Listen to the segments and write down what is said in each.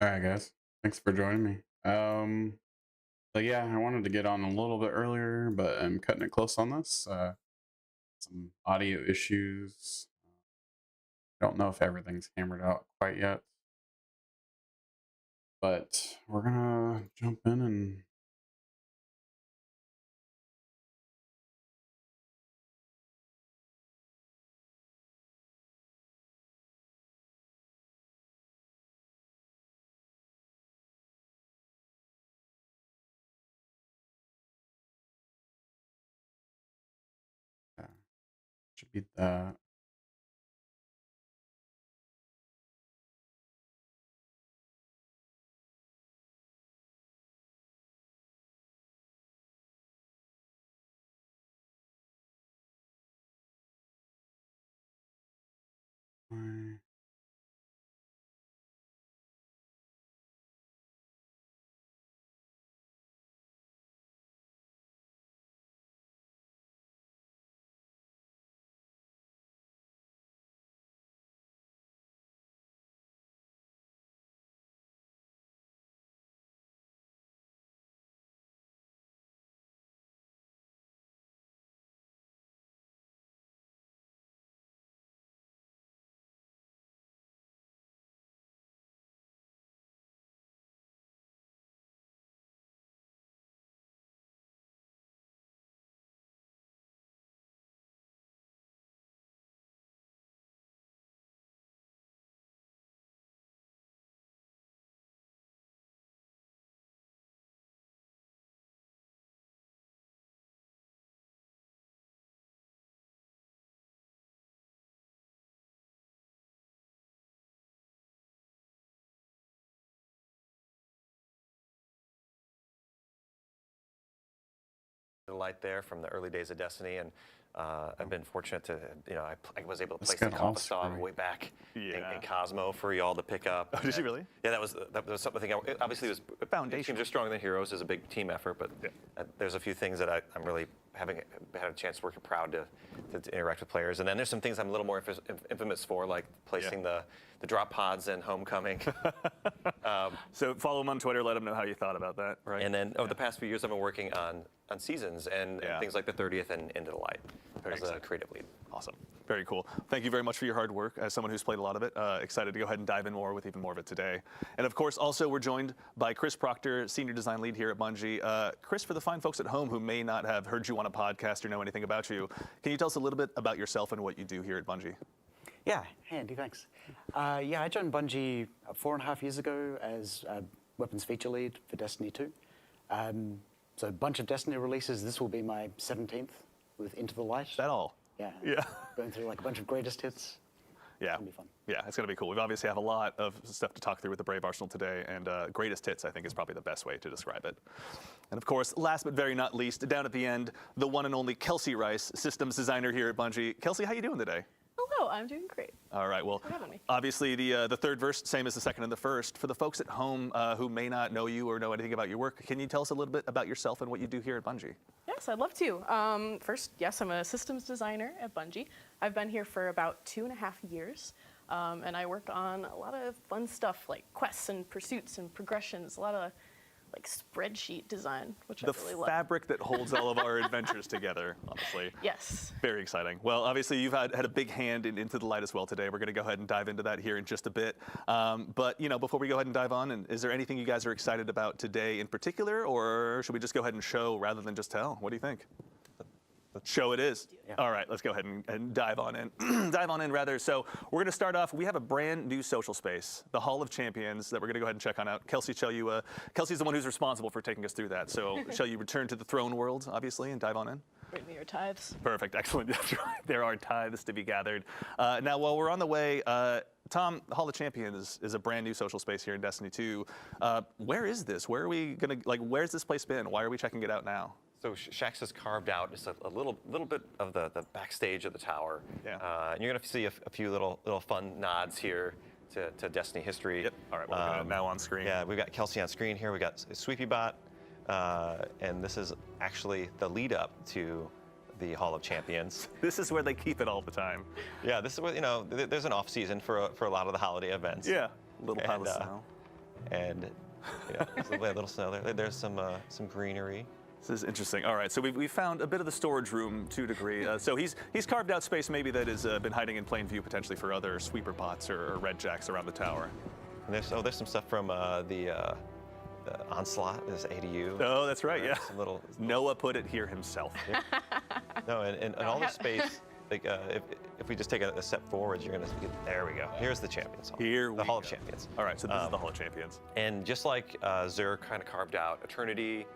All right, guys. Thanks for joining me. So yeah, I wanted to get on a little bit earlier, but I'm cutting it close on this. Some audio issues. Don't know if everything's hammered out quite yet, but we're gonna jump in and uh, should be that. Why- The light there from the early days of Destiny, and I've been fortunate to, I was able to This play some got all Confistov screwy. way back Yeah. in Cosmo for y'all to pick up. Oh, did you really? Yeah, that was something. Obviously, it was Foundational. Teams are stronger than heroes is a big team effort, but there's a few things that I'm really having had a chance to work and proud to interact with players. And then there's some things I'm a little more infamous for, like placing the drop pods in Homecoming. So follow him on Twitter. Let him know how you thought about that. Right. And then over the past few years, I've been working on seasons and things like the 30th and Into the Light as a creative lead. Awesome. Very cool. Thank you very much for your hard work. As someone who's played a lot of it, excited to go ahead and dive in more with even more of it today. And of course, also we're joined by Chris Proctor, Senior Design Lead here at Bungie. Chris, for the fine folks at home who may not have heard you on a podcast or know anything about you, can you tell us a little bit about yourself and what you do here at Bungie? Yeah, hey Andy, thanks. I joined Bungie 4.5 years ago as weapons feature lead for Destiny 2. So a bunch of Destiny releases. This will be my 17th with Into the Light. Is that all? Yeah. Yeah. Going through like a bunch of greatest hits. Yeah. It's gonna be fun. Yeah, it's going to be cool. We obviously have a lot of stuff to talk through with the Brave Arsenal today, and greatest hits, I think, is probably the best way to describe it. And of course, last but very not least, down at the end, the one and only Kelsey Rice, systems designer here at Bungie. Kelsey, how you doing today? Hello, I'm doing great. All right, well, Thanks for having me. obviously the third verse, same as the second and the first. For the folks at home who may not know you or know anything about your work, can you tell us a little bit about yourself and what you do here at Bungie? Yes, I'd love to. First, yes, I'm a systems designer at Bungie. I've been here for about 2.5 years, and I work on a lot of fun stuff like quests and pursuits and progressions, a lot of like spreadsheet design, which The I really love. fabric that holds all of our adventures together, honestly. Yes. Very exciting. Well, obviously, you've had a big hand Into the Light as well today. We're going to go ahead and dive into that here in just a bit. But, before we go ahead and dive on, is there anything you guys are excited about today in particular, or should we just go ahead and show rather than just tell? What do you think? Show it is. Yeah. All right, let's go ahead and dive on in. Dive on in, rather. So we're going to start off. We have a brand new social space, the Hall of Champions, that we're going to go ahead and check on out. Kelsey, Kelsey's the one who's responsible for taking us through that. So shall you return to the throne world, obviously, and dive on in? Bring me your tithes. Perfect. Excellent. That's right. There are tithes to be gathered. Now, while we're on the way, Tom, the Hall of Champions is a brand new social space here in Destiny 2. Where is this? Where are we going to, where's this place been? Why are we checking it out now? So Shax has carved out just a little bit of the backstage of the tower. Yeah. And you're going to see a few little fun nods here to Destiny history. Yep. All right, we're looking at it now on screen. Yeah, we've got Kelsey on screen here. We got SweepyBot, and this is actually the lead up to the Hall of Champions. This is where they keep it all the time. Yeah, this is where, there's an off season for a lot of the holiday events. Yeah. Little pile And, of snow. And there's a little snow there. There's some greenery. This is interesting. All right, so we found a bit of the storage room to a degree. So he's carved out space maybe that has been hiding in plain view potentially for other sweeper pots or red jacks around the tower. And there's some stuff from the Onslaught, this ADU. Oh, that's right. Yeah. Some little Noah put it here himself. Yeah. No, and all the space. Like if we just take a step forward, you're gonna there we go. Here's the Champions Hall. The Hall of Champions. All right, so this is the Hall of Champions. And just like Zur kind of carved out Eternity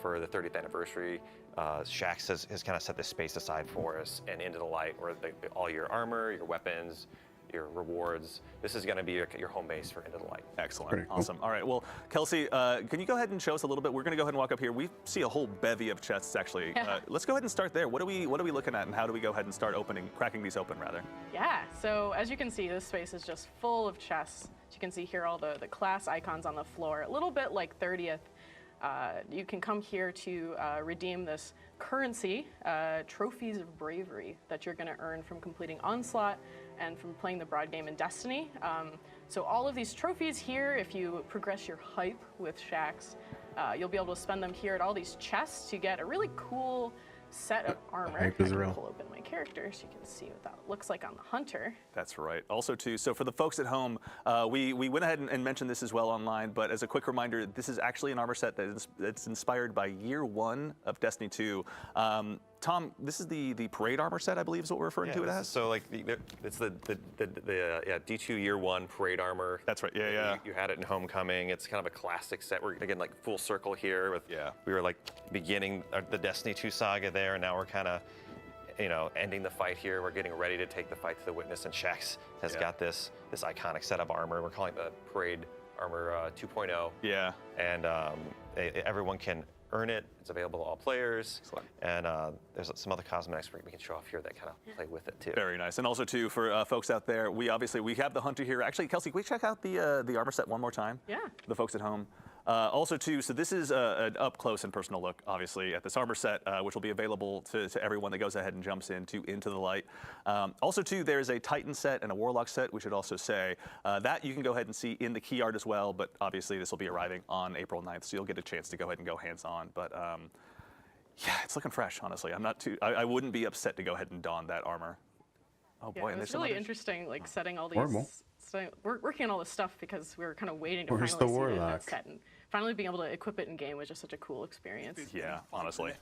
for the 30th anniversary, Shaxx has kind of set this space aside for us and Into the Light, where all your armor, your weapons, your rewards. This is going to be your home base for Into the Light. Excellent. Awesome. All right. Well, Kelsey, can you go ahead and show us a little bit? We're going to go ahead and walk up here. We see a whole bevy of chests, actually. Let's go ahead and start there. What are we looking at, and how do we go ahead and start cracking these open, rather? Yeah. So as you can see, this space is just full of chests. As you can see here, all the class icons on the floor. A little bit like 30th. You can come here to redeem this currency, trophies of bravery, that you're going to earn from completing Onslaught and from playing the broad game in Destiny. So all of these trophies here, if you progress your hype with Shaxx, you'll be able to spend them here at all these chests to get a really cool set of armor. I can pull open my character so you can see what that looks like on the Hunter. That's right. Also, too, so for the folks at home, we went ahead and mentioned this as well online, but as a quick reminder, this is actually an armor set that's inspired by year 1 of Destiny 2. Tom, this is the parade armor set, I believe, is what we're referring to it as. So like it's the D2 year 1 parade armor. That's right. Yeah. You had it in Homecoming. It's kind of a classic set. We're again like full circle here with we were like beginning the Destiny 2 saga there, and now we're kind of ending the fight here. We're getting ready to take the fight to the Witness, and Shaxx has got this iconic set of armor. We're calling it the Parade Armor 2.0. Yeah. And everyone can earn it. It's available to all players. Excellent. And there's some other cosmetics we can show off here that kind of play with it too. Very nice. And also too, for folks out there, we have the Hunter here. Actually, Kelsey, can we check out the armor set one more time? Yeah. For the folks at home. Also too, so this is an up close and personal look, obviously, at this armor set, which will be available to everyone that goes ahead and jumps into the Light. Also too, there's a Titan set and a Warlock set, we should also say. That you can go ahead and see in the key art as well, but obviously this will be arriving on April 9th, so you'll get a chance to go ahead and go hands-on. But yeah, it's looking fresh, honestly. I wouldn't be upset to go ahead and don that armor. Oh boy, and it's really interesting, like setting all these. We're working on all this stuff because we were kind of waiting to finally see that set, and finally being able to equip it in game was just such a cool experience. Yeah, honestly.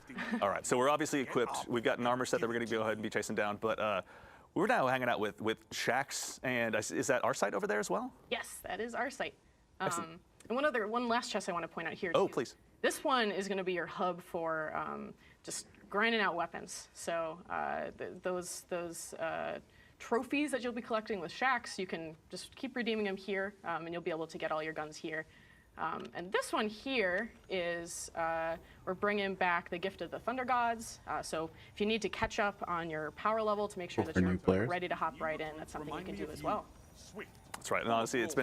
All right, so we're obviously equipped. We've got an armor set that we're going to go ahead and be chasing down, but we're now hanging out with Shaxx, and is that our site over there as well? Yes, that is our site. And one last chest I want to point out here. Oh, too. please. This one is going to be your hub for just grinding out weapons. So those trophies that you'll be collecting with Shaxx, you can just keep redeeming them here, and you'll be able to get all your guns here. And this one here is, we're bringing back the Gift of the Thunder Gods. So if you need to catch up on your power level to make sure that you're ready to hop right in, that's something you can do as well. That's right. And honestly, it's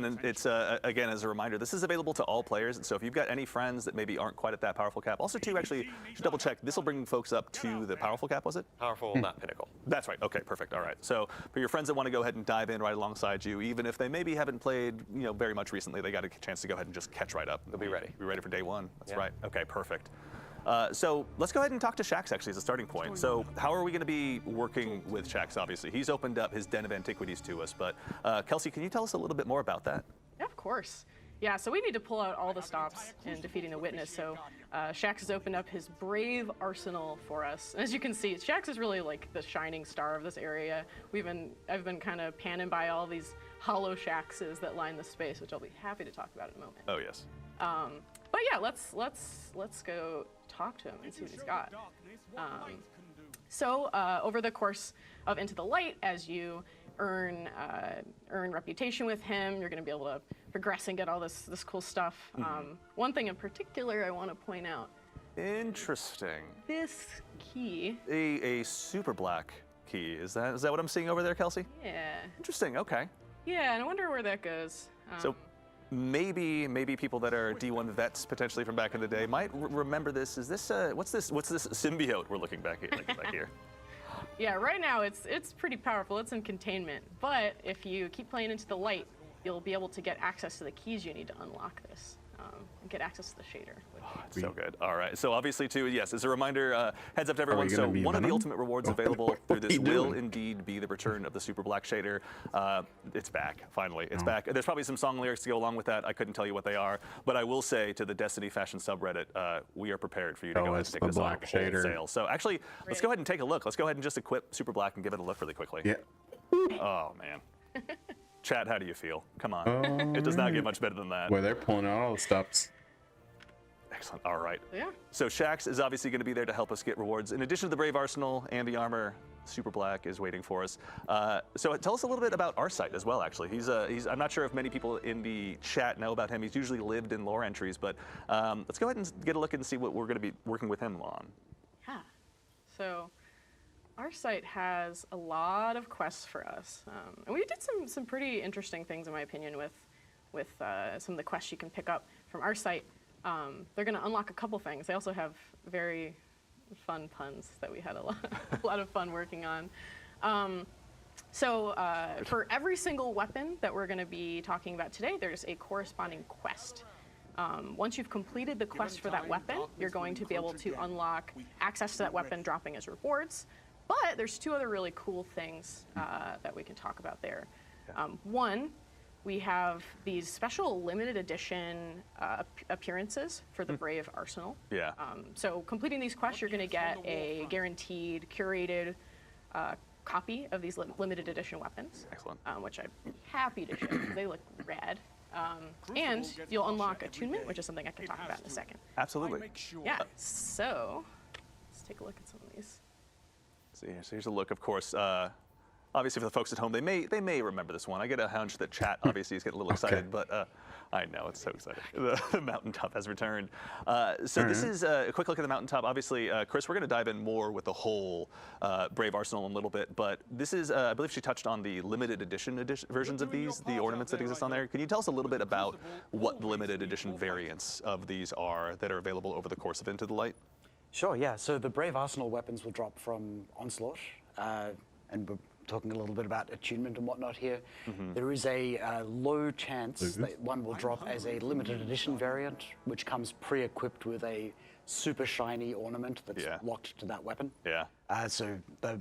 again, as a reminder, this is available to all players. And so if you've got any friends that maybe aren't quite at that powerful cap, also too, actually, to double check, this will bring folks up to the powerful cap, was it? Powerful, not pinnacle. That's right. Okay, perfect. All right. So for your friends that want to go ahead and dive in right alongside you, even if they maybe haven't played, very much recently, they got a chance to go ahead and just catch right up. They'll be ready. Be ready for day one. That's right. Okay, perfect. So let's go ahead and talk to Shaxx, actually, as a starting point. So how are we going to be working with Shaxx, obviously? He's opened up his Den of Antiquities to us, but Kelsey, can you tell us a little bit more about that? Yeah, of course. Yeah, so we need to pull out all the stops in defeating the Witness. So Shaxx has opened up his brave arsenal for us. And as you can see, Shaxx is really like the shining star of this area. I've been kind of panning by all these hollow Shaxxes that line the space, which I'll be happy to talk about in a moment. Oh, yes. But yeah, let's go talk to him and see what he's got. So over the course of Into the Light, as you earn reputation with him, you're going to be able to progress and get all this cool stuff. One thing in particular I want to point out. Interesting. This key. A super black key. Is that what I'm seeing over there, Kelsey? Yeah. Interesting. Okay. Yeah, and I wonder where that goes. So maybe people that are D1 vets potentially from back in the day might remember this. Is this what's this symbiote we're looking back here? Yeah, right now it's pretty powerful. It's in containment, but if you keep playing Into the Light, you'll be able to get access to the keys you need to unlock this and get access to the shader. It's so good. All right. So obviously, too, yes, as a reminder, heads up to everyone. you So gonna be one of the Venom? ultimate rewards What available are through this you will doing? indeed be the return of the Super Black shader. It's back, finally. It's back. There's probably some song lyrics to go along with that. I couldn't tell you what they are, but I will say to the Destiny Fashion subreddit, we are prepared for you to go ahead and it's pick the this black up shader. wholesale. So actually, let's go ahead and take a look. Let's go ahead and just equip Super Black and give it a look really quickly. Yeah. Oh man. Chat, how do you feel? Come on. It does not get much better than that. Boy, they're pulling out all the stops. Excellent. All right. Yeah. So Shax is obviously going to be there to help us get rewards. In addition to the Brave Arsenal and the armor, Super Black is waiting for us. So tell us a little bit about Arsight as well, actually. He's I'm not sure if many people in the chat know about him. He's usually lived in lore entries, but let's go ahead and get a look and see what we're going to be working with him on. Yeah. So our site has a lot of quests for us. And we did some pretty interesting things, in my opinion, with some of the quests you can pick up from our site. They're going to unlock a couple things. They also have very fun puns that we had a lot of fun working on. For every single weapon that we're going to be talking about today, there's a corresponding quest. Once you've completed the quest for that weapon, you're going to be able to unlock access to that weapon dropping as rewards. But there's two other really cool things that we can talk about there. One, we have these special limited edition appearances for the Brave Arsenal. Yeah. So completing these quests, you're going to get a guaranteed, curated copy of these limited edition weapons. Excellent. Which I'm happy to show because they look rad. And you'll unlock attunement, which is something I can talk about in a second. Absolutely. Yeah, so let's take a look at some of these. So here's a look, of course. Obviously, for the folks at home, they may remember this one. I get a hunch that chat obviously is getting a little excited, but I know it's so exciting. The mountaintop has returned. This is a quick look at the mountaintop. Obviously, Chris, we're going to dive in more with the whole Brave Arsenal in a little bit, but this is, I believe she touched on the limited edition versions of these, the ornaments that exist on there. Can you tell us a little bit about what the limited edition variants of these are that are available over the course of Into the Light? Sure, yeah. So the Brave Arsenal weapons will drop from Onslaught, and we're talking a little bit about attunement and whatnot here. There is a low chance that one will drop as a limited edition variant, which comes pre-equipped with a super shiny ornament that's locked to that weapon. Yeah. So the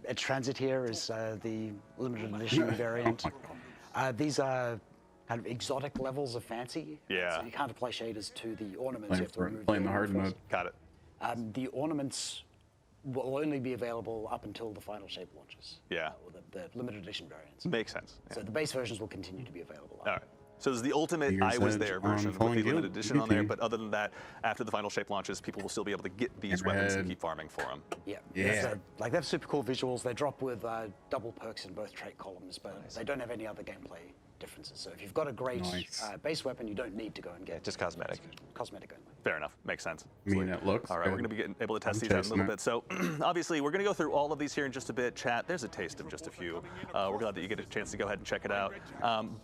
Edge Transit here is the limited edition variant. These are kind of exotic levels of fancy. Yeah. So you can't apply shaders to the ornaments. You have to remove Playing the ornament hard first. mode. Got it. The ornaments will only be available up until the final shape launches. Yeah. Or the limited edition variants. Makes sense. So the base versions will continue to be available. All right. So this is the ultimate Figure's I was Edge there on version with Fallen the Guild, limited edition on there, DP. but other than that, after the final shape launches, people will still be able to get these weapons and keep farming for them. Yeah. Yeah. So, like, they have super cool visuals. They drop with double perks in both trait columns, but they don't have any other gameplay differences. So if you've got a great base weapon, you don't need to go and get Just cosmetic. cosmetic only. Fair enough. Makes sense. I mean, it looks All right, we're good. going to be able to test I'm these out in a chasing little it. bit. So obviously, we're going to go through all of these here in just a bit. Chat, there's a taste of just a few. We're glad that you get a chance to go ahead and check it out.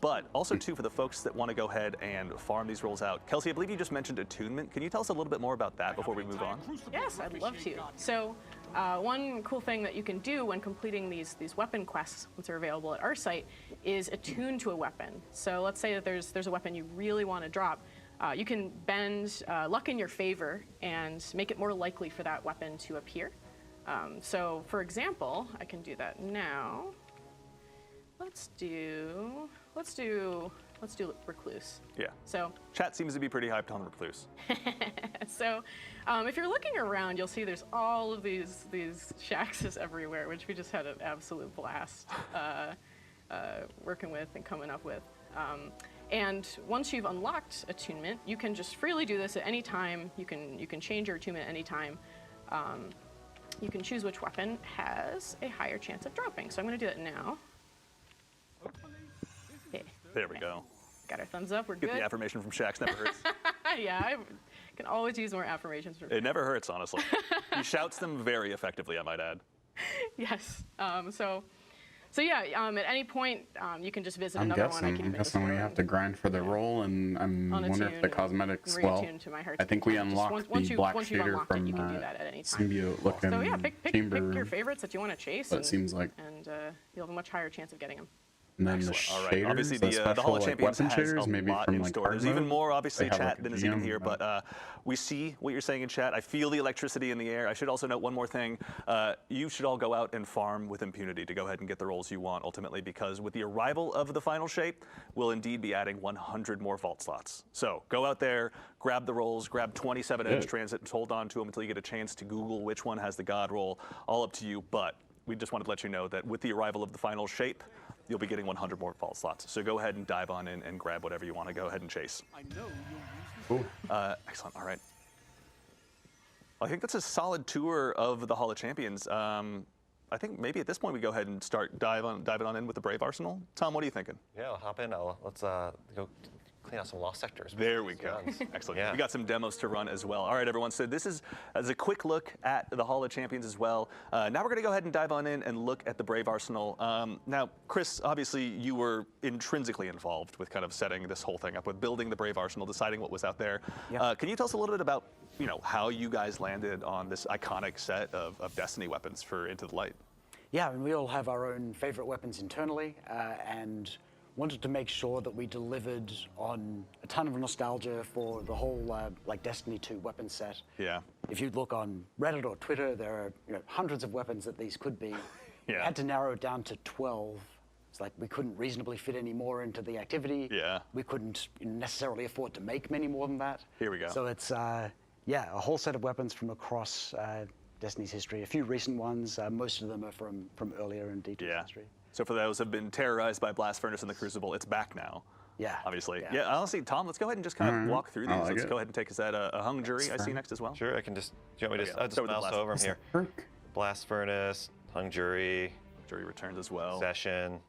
But also, too, for the folks that want to go ahead and farm these rolls out. Kelsey, I believe you just mentioned attunement. Can you tell us a little bit more about that before we move on? Yes, I'd love to. So one cool thing that you can do when completing these weapon quests, once they're available at our site, is attune to a weapon. So let's say that there's a weapon you really want to drop. You can bend luck in your favor and make it more likely for that weapon to appear. So for example, I can do that now. Let's do Recluse. Yeah. So Chat seems to be pretty hyped on Recluse. So if you're looking around, you'll see there's all of these Shaxes everywhere, which we just had an absolute blast working with and coming up with. And once you've unlocked attunement, you can just freely do this at any time. You can change your attunement at any time. You can choose which weapon has a higher chance of dropping. So I'm going to do that now. Okay. There we go. Got our thumbs up. We're Get good. the affirmation from Shax. Never hurts. Yeah, I can always use more affirmations from It never hurts, honestly. He shouts them very effectively, I might add. Yes. So yeah, at any point, you can just visit I'm another one. I can guessing even just go we have to grind for the roll, and I'm wonder if the unattune cosmetics. and Well, reattune to my heart I think we just unlocked once the you- black once you've shader unlocked it, from you can do that at any time. symbiote-looking So yeah, pick chamber. your favorites that you want to chase, But it seems like and you'll have a much higher chance of getting them. And then Excellent. the All right. shaders, Obviously, the the special Hall of like, Champions weapon has shaders, a maybe lot from in like store. hard There's even mode. more, obviously, They have, chat like, a than is even GM here, mode. but we see what you're saying in chat. I feel the electricity in the air. I should also note one more thing. You should all go out and farm with impunity to go ahead and get the rolls you want, ultimately, because with the arrival of the final shape, we'll indeed be adding 100 more vault slots. So go out there, grab the rolls, grab 27 Edge Transit, and hold on to them until you get a chance to Google which one has the God roll. All up to you, but we just wanted to let you know that with the arrival of the final shape, you'll be getting 100 more vault slots. So go ahead and dive on in and grab whatever you want to go ahead and chase. Excellent. All right. I think that's a solid tour of the Hall of Champions. I think maybe at this point we go ahead and start diving on in with the Brave Arsenal. Tom, what are you thinking? Yeah, I'll hop in. Let's go clean out some lost sectors. There we go. Excellent. Yeah. We got some demos to run as well. All right, everyone. So this is as a quick look at the Hall of Champions as well. Now we're going to go ahead and dive on in and look at the Brave Arsenal. Now, Chris, obviously you were intrinsically involved with kind of setting this whole thing up, with building the Brave Arsenal, deciding what was out there. Yeah. Can you tell us a little bit about how you guys landed on this iconic set of Destiny weapons for Into the Light? Yeah, and we all have our own favorite weapons internally, and wanted to make sure that we delivered on a ton of nostalgia for the whole like Destiny 2 weapon set. Yeah. If you look on Reddit or Twitter, there are hundreds of weapons that these could be. Yeah. We had to narrow it down to 12. It's like we couldn't reasonably fit any more into the activity. Yeah. We couldn't necessarily afford to make many more than that. Here we go. So it's yeah, a whole set of weapons from across Destiny's history. A few recent ones. Most of them are from earlier in D2's history. So for those who have been terrorized by Blast Furnace and the Crucible, it's back now. Yeah. Obviously. Yeah, honestly, Tom, let's go ahead and just kind of walk through these. I like Let's it. go ahead and take us at a hung jury I see next as well. Sure, I can just. Do you want me to Okay, just start with the mouse blast. over? I'm here. Perk. Blast Furnace, Hung Jury, Jury returns as well. Session.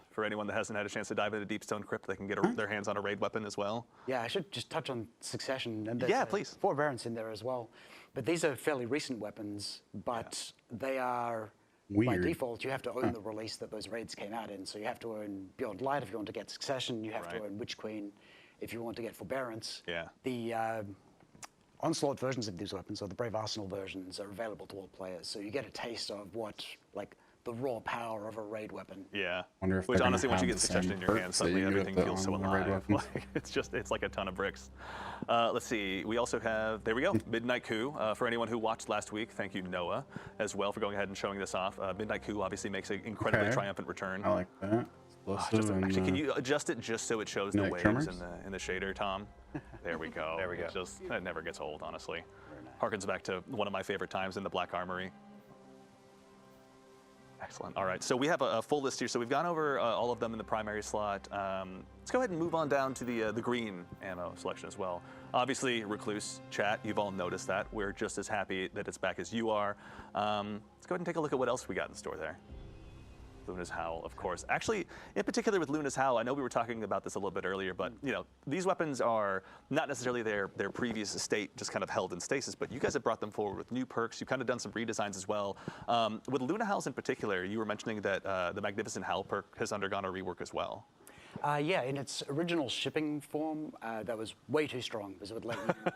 For anyone that hasn't had a chance to dive into Deep Stone Crypt, they can get their hands on a raid weapon as well. Yeah, I should just touch on Succession. And there's, Yeah, please. Forbearance in there as well. But these are fairly recent weapons, but they are, by Weird. default, you have to own the release that those raids came out in. So you have to own Beyond Light if you want to get Succession. You have to own Witch Queen if you want to get Forbearance. Yeah. The Onslaught versions of these weapons, or the Brave Arsenal versions, are available to all players. So you get a taste of what, like, the raw power of a raid weapon. Yeah. Wonder if Which they're honestly, gonna once you have get the Succession same in your perks hands, that suddenly you get everything with feels so on the raid alive. weapons. It's like a ton of bricks. Let's see. We also have, there we go, Midnight Coup. For anyone who watched last week, thank you, Noah, as well, for going ahead and showing this off. Midnight Coup obviously makes an incredibly triumphant return. I like that. Explosive and, Actually, can you adjust it just so it shows the Midnight waves Tremors? in the shader, Tom? There we go. There we go. That never gets old, honestly. Harkens back to one of my favorite times in the Black Armory. Excellent. All right, so we have a full list here. So we've gone over all of them in the primary slot. Let's go ahead and move on down to the green ammo selection as well. Obviously, Recluse, chat, you've all noticed that. We're just as happy that it's back as you are. Let's go ahead and take a look at what else we got in store there. Luna's Howl, of course. Actually, in particular with Luna's Howl, I know we were talking about this a little bit earlier, but these weapons are not necessarily their previous state, just kind of held in stasis, but you guys have brought them forward with new perks. You've kind of done some redesigns as well. With Luna Howls in particular, you were mentioning that the Magnificent Howl perk has undergone a rework as well. Yeah, in its original shipping form, that was way too strong because it would let you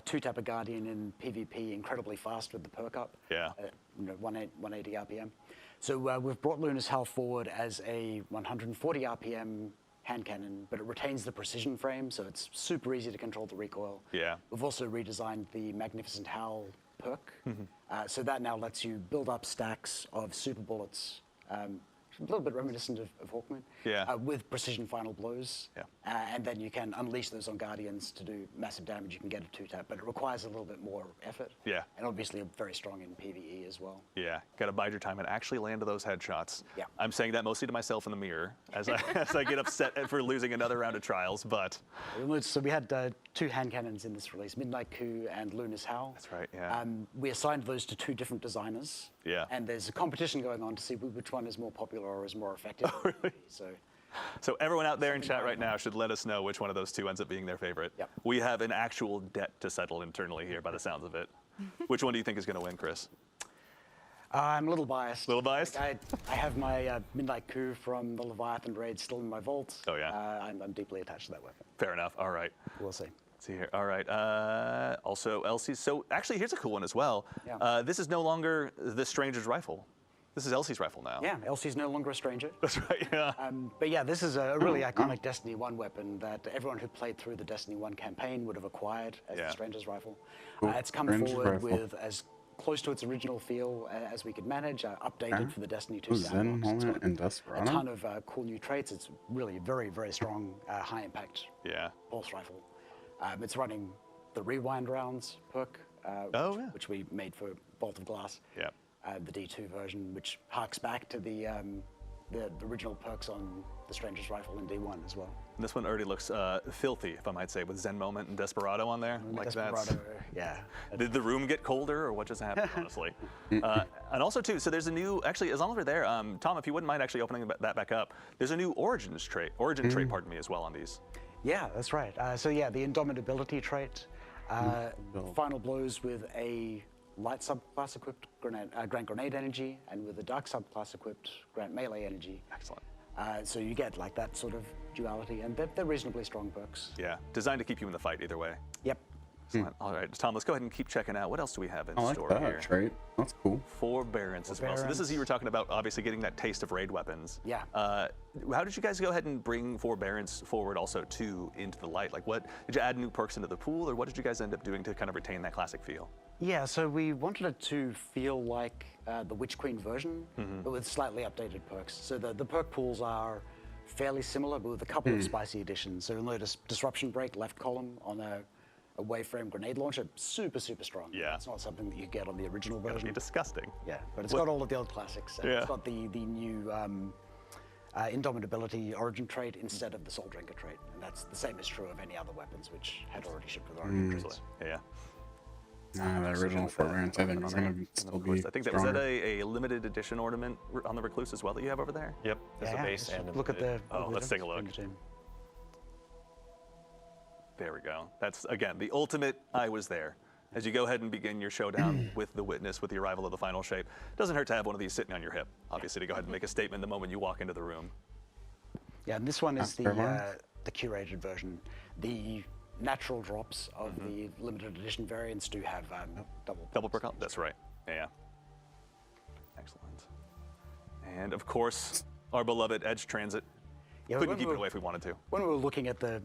two-tap a Guardian in PvP incredibly fast with the perk up. Yeah. 180 RPM. So we've brought Luna's Howl forward as a 140 RPM hand cannon, but it retains the precision frame, so it's super easy to control the recoil. Yeah. We've also redesigned the Magnificent Howl perk, so that now lets you build up stacks of super bullets, a little bit reminiscent of Hawkmoon, Yeah. with precision final blows. Yeah. And then you can unleash those on Guardians to do massive damage. You can get a two-tap, but it requires a little bit more effort. Yeah. And obviously very strong in PvE as well. Yeah, got to bide your time and actually land those headshots. Yeah. I'm saying that mostly to myself in the mirror as I get upset for losing another round of trials, but So we had two hand cannons in this release, Midnight Coup and Luna's Howl. That's right, yeah. We assigned those to two different designers. Yeah. And there's a competition going on to see which one is more popular or is more effective. Oh, really? So everyone out there in chat right now should let us know which one of those two ends up being their favorite. Yep. We have an actual debt to settle internally here by the sounds of it. Which one do you think is going to win, Chris? I'm a little biased. Little biased? Like, I have my Midnight Coup from the Leviathan raid still in my vault. Oh, yeah. I'm deeply attached to that weapon. Fair enough. All right. We'll see. Let's see here. All right. Also, Elsie. So actually, here's a cool one as well. Yeah. This is no longer the Stranger's Rifle. This is Elsie's rifle now. Yeah, Elsie's no longer a stranger. That's right, yeah. But yeah, this is a really iconic Destiny 1 weapon that everyone who played through the Destiny 1 campaign would have acquired as the Stranger's Rifle. Cool. It's come Stranger's forward Rifle. with as close to its original feel as we could manage, updated for the Destiny 2 Zen sandbox. It's helmet got and a Desperado. ton of cool new traits. It's really very, very strong, high impact pulse rifle. It's running the rewind rounds perk, which we made for Bolt of Glass. Yeah. The D2 version, which harks back to the original perks on the Stranger's Rifle in D1 as well. And this one already looks filthy, if I might say, with Zen Moment and Desperado on there. Like Desperado, yeah. Did the room get colder, or what just happened, honestly? And also, too, so there's a new, actually, as long as we're there, Tom, if you wouldn't mind actually opening that back up, there's a new Origin trait, pardon me, as well on these. Yeah, that's right. So yeah, the Indomitability trait, final blows with a light subclass equipped grant grenade energy, and with a dark subclass equipped grant melee energy. Excellent. So you get like that sort of duality, and they're reasonably strong perks. Yeah, designed to keep you in the fight either way. Yep. Excellent. All right, Tom, let's go ahead and keep checking out. What else do we have in I like store that here? trait. That's cool. Forbearance as well. So this is, you were talking about obviously getting that taste of raid weapons. Yeah. How did you guys go ahead and bring Forbearance forward also too into the light? Like, what did you add new perks into the pool, or what did you guys end up doing to kind of retain that classic feel? Yeah, so we wanted it to feel like the Witch Queen version, but with slightly updated perks. So the perk pools are fairly similar, but with a couple of spicy additions. So you'll notice Disruption Break left column on a waveframe grenade launcher, super, super strong. Yeah. It's not something that you get on the original That'd version. be disgusting. Yeah, but it's got all of the old classics. Yeah. It's got the new Indomitability Origin trait instead of the Soul Drinker trait. And that's the same is true of any other weapons which had already shipped with Origin traits. Yeah. Nah, the original Forbearance, I think, is going to still be I think that was that a limited edition ornament on the Recluse as well that you have over there? Yep, there's Yeah, a base just and look at the. Oh, let's take a look. There we go. That's, again, the ultimate I was there. As you go ahead and begin your showdown with the Witness, with the arrival of the final shape, doesn't hurt to have one of these sitting on your hip, obviously, to go ahead and make a statement the moment you walk into the room. Yeah, and this one is Fair one. the curated version. The natural drops of the limited edition variants do have double Perk up? That's right. Yeah. Excellent. And, of course, our beloved Edge Transit. Yeah, Couldn't keep it away if we wanted to. When we were looking at the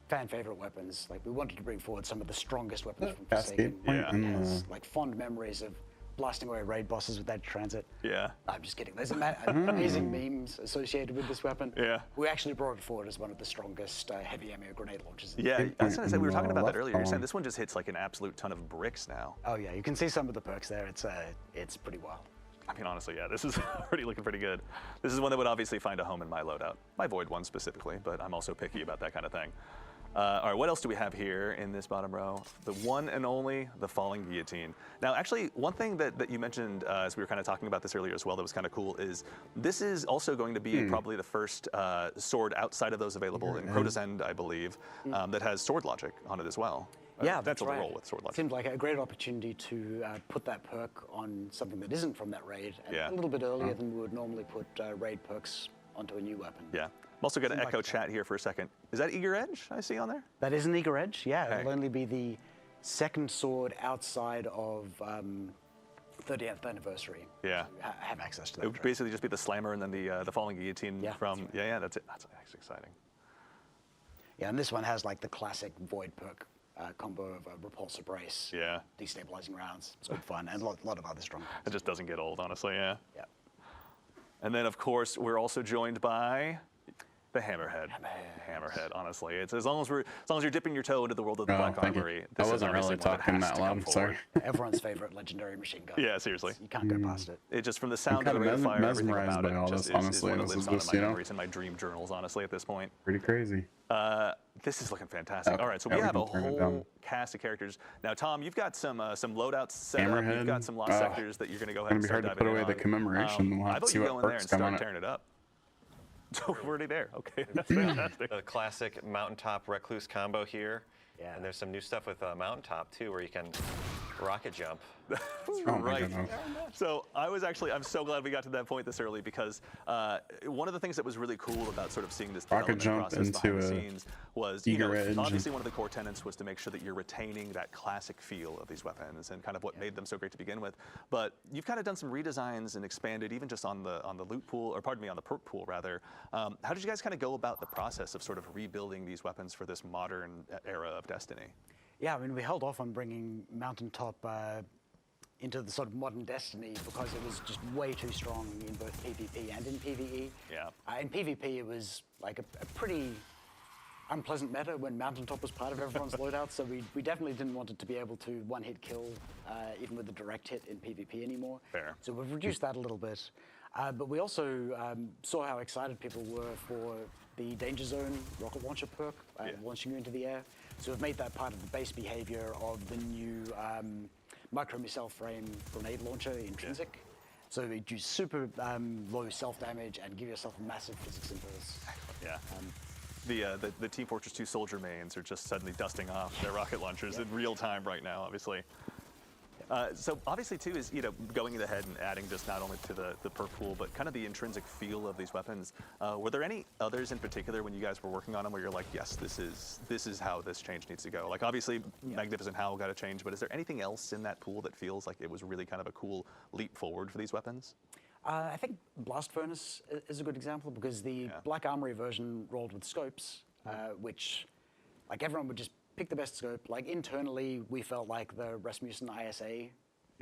fan favorite weapons, like we wanted to bring forward some of the strongest weapons from Cascade Forsaken. point Yeah. in It has the... like fond memories of blasting away raid bosses with that transit. Yeah. I'm just kidding. There's amazing memes associated with this weapon. Yeah. We actually brought it forward as one of the strongest heavy ammo grenade launchers. Yeah, I was going to say, we were talking about that Left earlier. You're saying column. this one just hits like an absolute ton of bricks now. Oh yeah, you can see some of the perks there. It's pretty wild. I mean, honestly, yeah, this is already looking pretty good. This is one that would obviously find a home in my loadout. My Void one specifically, but I'm also picky about that kind of thing. All right, what else do we have here in this bottom row? The one and only, the Falling Guillotine. Now, actually, one thing that you mentioned as we were kind of talking about this earlier as well that was kind of cool is this is also going to be probably the first sword outside of those available in Crota's End, I believe, that has sword logic on it as well. Yeah, that's right. a roll with sword logic. Seemed like a great opportunity to put that perk on something that isn't from that raid, and Yeah. a little bit earlier than we would normally put raid perks onto a new weapon. Yeah. I'm also going to Seemed echo like- chat here for a second. Is that Eager Edge I see on there? That is an Eager Edge, yeah. Okay. It'll only be the second sword outside of 30th anniversary. Yeah. to have access to It that. would trait. basically just be the Slammer and then the Falling Guillotine Yeah, from... that's Yeah, that's it. That's actually exciting. Yeah, and this one has like the classic Void perk combo of Repulsor Brace, Yeah. destabilizing rounds. It's good fun, and a lot of other strong ones. It just doesn't get old, honestly, yeah. Yeah. And then, of course, we're also joined by the Hammerhead. Hammerhead, honestly. It's as long as you're dipping your toe into the world of the Oh, Black thank you. Armory, I this is wasn't honestly really one talking has that to come loud, sorry. forward. Everyone's favorite legendary machine gun. Yeah, seriously. You can't go past it. It just from the sound kind of the of rate of fire, everything mesmerized about by it all just this, honestly. is one that This lives is on in just, my you know- memories and my dream journals, honestly, at this point. Pretty crazy. This is looking fantastic. Okay. All right, so Yeah, we we have a can turn it whole down. cast of characters. Now, Tom, you've got some loadouts set up. You've Hammerhead. got some lost sectors that you're going to go ahead Gonna and be start hard to diving put in away the on. commemoration. We'll have I to vote see you what go in there perks and come start on it. tearing it up. So we're already there. Okay, that's fantastic. The classic Mountaintop Recluse combo here. Yeah. And there's some new stuff with Mountaintop too, where you can Rocket jump. Oh my Right. goodness. So I'm so glad we got to that point this early because one of the things that was really cool about sort of seeing this Rocket development jump process behind the into a scenes was, eager edge. obviously one of the core tenets was to make sure that you're retaining that classic feel of these weapons and kind of what made them so great to begin with. But you've kind of done some redesigns and expanded even just on the loot pool, or pardon me, on the perk pool rather. How did you guys kind of go about the process of sort of rebuilding these weapons for this modern era of Destiny? Yeah, I mean, we held off on bringing Mountaintop into the sort of modern Destiny because it was just way too strong in both PvP and in PvE. Yeah. In PvP, it was like a pretty unpleasant meta when Mountaintop was part of everyone's loadout, so we definitely didn't want it to be able to one-hit kill, even with a direct hit in PvP anymore. Fair. So we've reduced that a little bit. But we also saw how excited people were for the Danger Zone rocket launcher perk, launching you into the air. So we've made that part of the base behavior of the new micro missile frame grenade launcher intrinsic. So you do super low self-damage and give yourself a massive physics impulse. Yeah. The Team Fortress 2 soldier mains are just suddenly dusting off their rocket launchers in real time right now, obviously. So obviously too is going ahead and adding just not only to the perk pool but kind of the intrinsic feel of these weapons. Were there any others in particular when you guys were working on them where you're like, yes, this is how this change needs to go? Like obviously Magnificent Howl got to change, but is there anything else in that pool that feels like it was really kind of a cool leap forward for these weapons? I think Blast Furnace is a good example because the Black Armory version rolled with scopes, which like everyone would just pick the best scope. Like internally, we felt like the Rasmussen ISA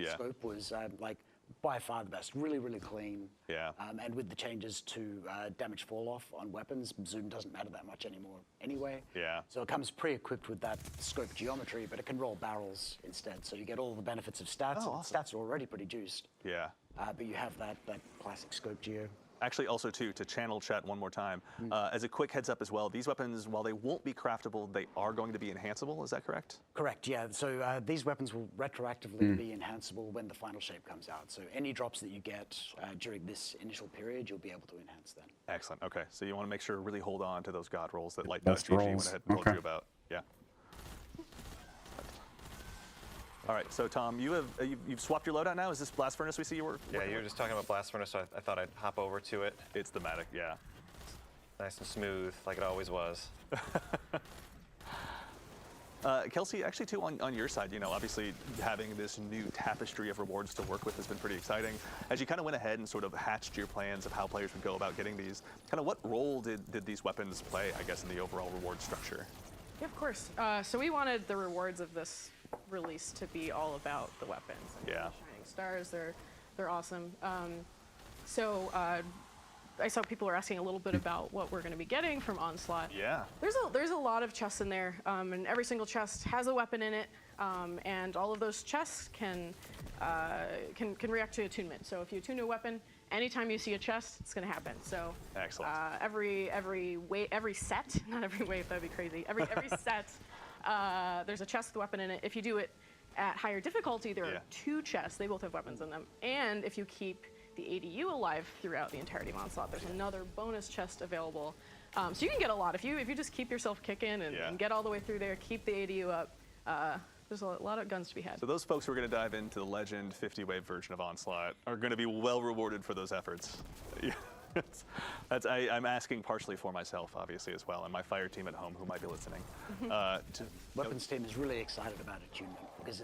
scope was like by far the best. Really, really clean. Yeah. And with the changes to damage fall off on weapons, zoom doesn't matter that much anymore anyway. Yeah. So it comes pre-equipped with that scope geometry, but it can roll barrels instead. So you get all the benefits of stats. Oh, awesome. Stats are already pretty juiced. Yeah. But you have that classic scope geo. Actually, also too, to channel chat one more time, as a quick heads up as well, these weapons, while they won't be craftable, they are going to be enhanceable, is that correct? Correct, yeah. So these weapons will retroactively be enhanceable when the final shape comes out. So any drops that you get during this initial period, you'll be able to enhance then. Excellent, okay. So you want to make sure to really hold on to those god rolls that Best Light.GG went rolls. ahead and told Okay. you about. Yeah. All right, so Tom, you've swapped your loadout now? Is this Blast Furnace we see you were? Yeah, you were just talking about Blast Furnace, so I thought I'd hop over to it. It's thematic, yeah. Nice and smooth, like it always was. Kelsey, actually too, on your side, obviously having this new tapestry of rewards to work with has been pretty exciting. As you kind of went ahead and sort of hatched your plans of how players would go about getting these, kind of what role did these weapons play, I guess, in the overall reward structure? Yeah, of course. So we wanted the rewards of this release to be all about the weapons. I mean, Yeah. the Shining Stars, they're awesome. I saw people were asking a little bit about what we're going to be getting from Onslaught. Yeah. There's a lot of chests in there, and every single chest has a weapon in it, and all of those chests can react to attunement. So if you attune to a weapon, anytime you see a chest, it's going to happen. So Excellent. every set, not every wave, that'd be crazy. Every set, there's a chest with a weapon in it. If you do it at higher difficulty, there are 2 chests. They both have weapons in them. And if you keep the ADU alive throughout the entirety of Onslaught, there's another bonus chest available. So you can get a lot if you just keep yourself kicking and get all the way through there, keep the ADU up. There's a lot of guns to be had. So those folks who are going to dive into the Legend 50-wave version of Onslaught are going to be well rewarded for those efforts. I'm asking partially for myself, obviously, as well, and my fire team at home who might be listening. Weapons team is really excited about attunement because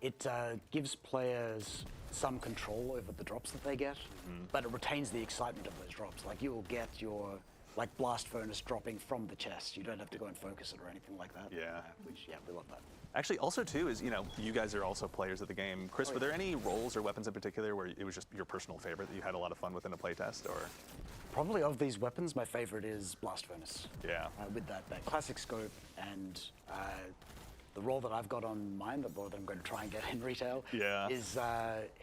it gives players some control over the drops that they get, but it retains the excitement of those drops. Like you will get your Blast Furnace dropping from the chest. You don't have to go and focus it or anything like that. Yeah. We love that. Actually, also too is you guys are also players of the game. Chris, were there any roles or weapons in particular where it was just your personal favorite that you had a lot of fun with in a playtest, or? Probably of these weapons, my favorite is Blast Furnace. Yeah. With that classic scope and the role that I've got on mine, the role that I'm going to try and get in retail, is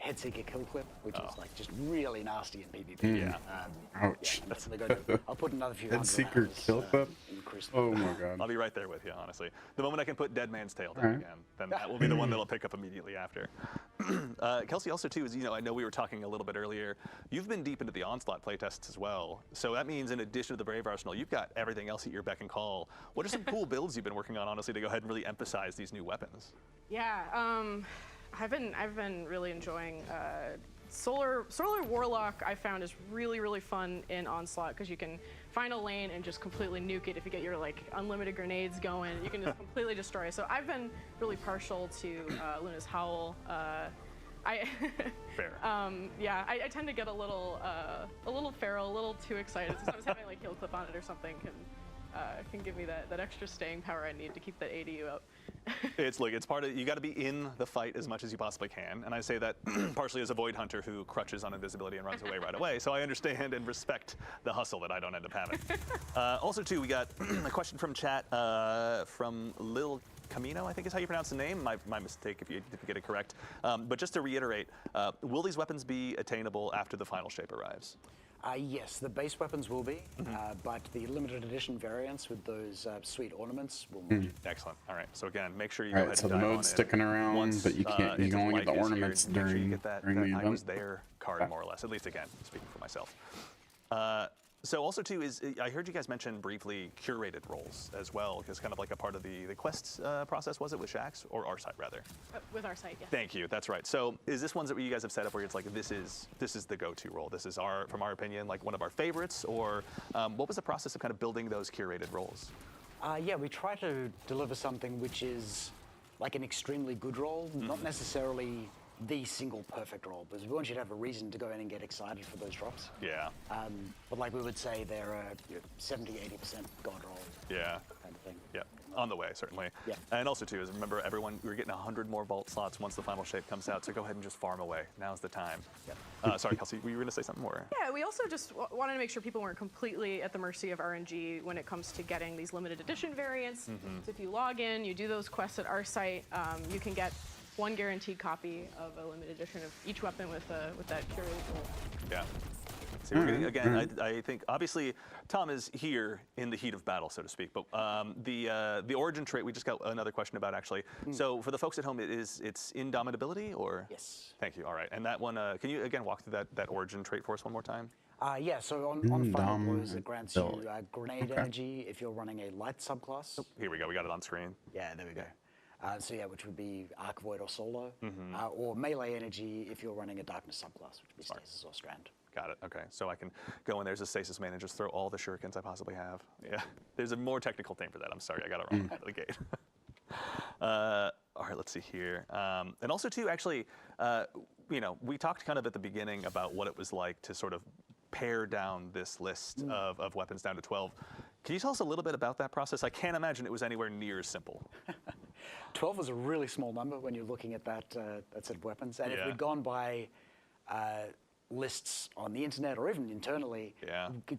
Headseeker Kill Clip, which is just really nasty in PvP. Yeah. Ouch. I'll put another few Headseeker Kill Clip? Oh my god. I'll be right there with you, honestly. The moment I can put Dead Man's Tail down again, then that will be the one that I'll pick up immediately after. Kelsey, also too, is I know we were talking a little bit earlier. You've been deep into the Onslaught playtests as well. So that means in addition to the Brave Arsenal, you've got everything else at your beck and call. What are some cool builds you've been working on, honestly, to go ahead and really emphasize synthesize these new weapons? Yeah, I've been really enjoying Solar Warlock. I found is really fun in Onslaught because you can find a lane and just completely nuke it if you get your like unlimited grenades going. You can just completely destroy. So I've been really partial to Luna's Howl. Fair. Yeah, I tend to get a little feral, a little too excited. Sometimes having like heal clip on it or something can give me that extra staying power I need to keep that ADU up. It's part of, you got to be in the fight as much as you possibly can. And I say that partially as a Void Hunter who crutches on invisibility and runs away right away. So I understand and respect the hustle that I don't end up having. Also too, we got a question from chat from Lil Camino, I think is how you pronounce the name. My mistake if you get it correct. But just to reiterate, will these weapons be attainable after the final shape arrives? Yes, the base weapons will be, but the limited edition variants with those sweet ornaments will not. Excellent. All right. So again, make sure you go ahead so and the dive on mode's in. sticking around, Once, but you can't. You can only get the ornaments make sure you during get that the I was event. there card, more or less. At least again, speaking for myself. So also too is I heard you guys mention briefly curated roles as well, because kind of like a part of the quests process, was it with Shaxx or our site rather? With our site, yes. Thank you. That's right. So is this ones that you guys have set up where it's like this is the go-to role? This is from our opinion, like one of our favorites, or what was the process of kind of building those curated roles? Yeah, we try to deliver something which is like an extremely good role, not necessarily the single perfect role, because we want you to have a reason to go in and get excited for those drops. Yeah. But like we would say, they're a 70-80% god roll. Yeah. Kind of thing. Yeah, on the way, certainly. Yeah. And also, too, is remember, everyone, we're getting 100 more vault slots once the final shape comes out, so go ahead and just farm away. Now's the time. Yeah. Sorry, Kelsey, were you going to say something more? Yeah, we also just wanted to make sure people weren't completely at the mercy of RNG when it comes to getting these limited edition variants. So if you log in, you do those quests at our site, you can get one guaranteed copy of a limited edition of each weapon with that curated role. Yeah. See, we're getting, again, I think, obviously, Tom is here in the heat of battle, so to speak, but the origin trait, we just got another question about, actually. So for the folks at home, it's Indomitability, or? Yes. Thank you, all right. And that one, can you, again, walk through that origin trait for us one more time? Yeah, so on Final Blows, it grants you grenade energy if you're running a light subclass. Here we go, we got it on screen. Yeah, there we go. So yeah, which would be Arc Void or Solar, or melee energy if you're running a Darkness subclass, which would be Stasis or Strand. Got it. Okay, so I can go in there's a Stasis main and just throw all the shurikens I possibly have. Yeah, there's a more technical name for that. I'm sorry, I got it wrong out of the gate. All right, let's see here. And also too, actually, you know, we talked kind of at the beginning about what it was like to sort of pare down this list of weapons down to 12. Can you tell us a little bit about that process? I can't imagine it was anywhere near as simple. 12 was a really small number when you're looking at that set of weapons. And if Yeah. we'd gone by lists on the internet or even internally,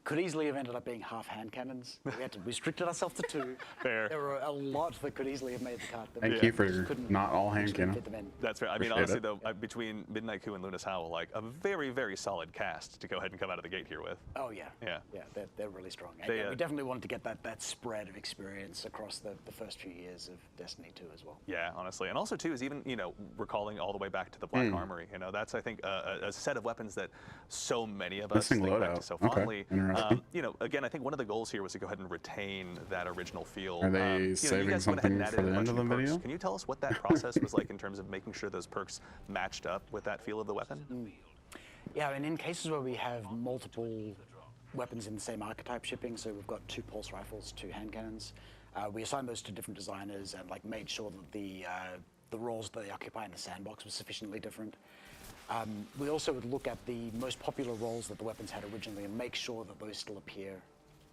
could easily have ended up being half hand cannons. We had to restricted ourselves to 2. Fair. There were a lot that could easily have made the cut. That Thank we you for just couldn't not all hand actually cannon. fit them in. That's fair. I mean, Appreciate honestly, it. though, between Midnight Coup and Luna's Howl, like a very, very solid cast to go ahead and come out of the gate here with. Oh yeah. Yeah. Yeah, they're really strong. And They, yeah, we definitely wanted to get that spread of experience across the first few years of Destiny 2 as well. Yeah, honestly. And also, too, is even, you know, recalling all the way back to the Black Armory. You know, that's, I think, a set of weapons that so many of us Missing think back loadout. to so Okay, fondly. interesting. You know, again, I think one of the goals here was to go ahead and retain that original feel. Are they you know, saving you guys went ahead and something added for a the bunch end of new the perks. video? Can you tell us what that process was like in terms of making sure those perks matched up with that feel of the weapon? Yeah, and in cases where we have multiple weapons in the same archetype shipping, so we've got 2 pulse rifles, 2 hand cannons, we assigned those to different designers and like made sure that the roles that they occupy in the sandbox were sufficiently different. We also would look at the most popular roles that the weapons had originally and make sure that those still appear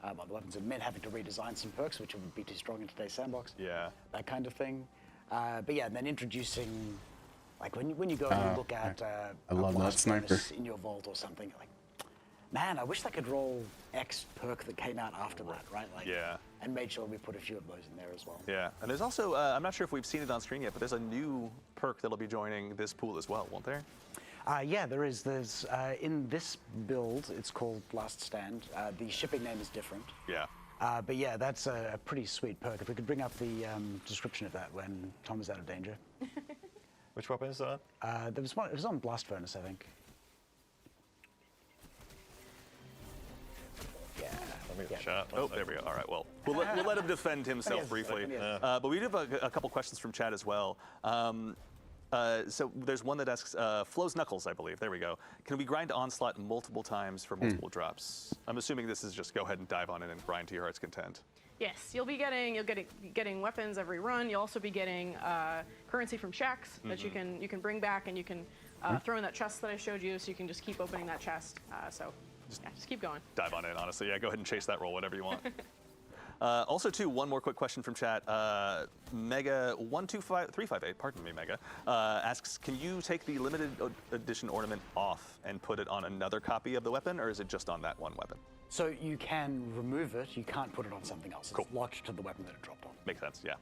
on the weapons. It meant having to redesign some perks, which would be too strong in today's sandbox. Yeah. That kind of thing. But yeah, and then introducing, like when you go and you look at I love that blast sniper. bonus in your vault or something, you're like, man, I wish I could roll X perk that came out after that, right? Like, Yeah. And made sure we put a few of those in there as well. Yeah, and there's also, I'm not sure if we've seen it on screen yet, but there's a new perk that'll be joining this pool as well, won't there? Yeah, there is. There's in this build, it's called Last Stand. The shipping name is different. Yeah. But yeah, that's a pretty sweet perk. If we could bring up the description of that when Tom is out of danger. Which weapon is that? There was one. It was on Blast Furnace, I think. Yeah, Let me Yeah. shot. Oh, there we go. All right, well, we'll let him defend himself Yes, briefly. yes. But we do have a couple questions from chat as well. So there's one that asks, Flo's Knuckles, I believe. There we go. Can we grind Onslaught multiple times for multiple drops? I'm assuming this is just go ahead and dive on in and grind to your heart's content. Yes, you'll be getting weapons every run. You'll also be getting currency from shacks that you can bring back, and you can throw in that chest that I showed you. So you can just keep opening that chest. Just keep going. Dive on in, honestly. Yeah, go ahead and chase that roll, whatever you want. Also, too, one more quick question from chat. Mega125358, pardon me, Mega, asks, can you take the limited edition ornament off and put it on another copy of the weapon, or is it just on that one weapon? So you can remove it, you can't put it on something else. Cool. It's locked to the weapon that it dropped on. Makes sense, yeah.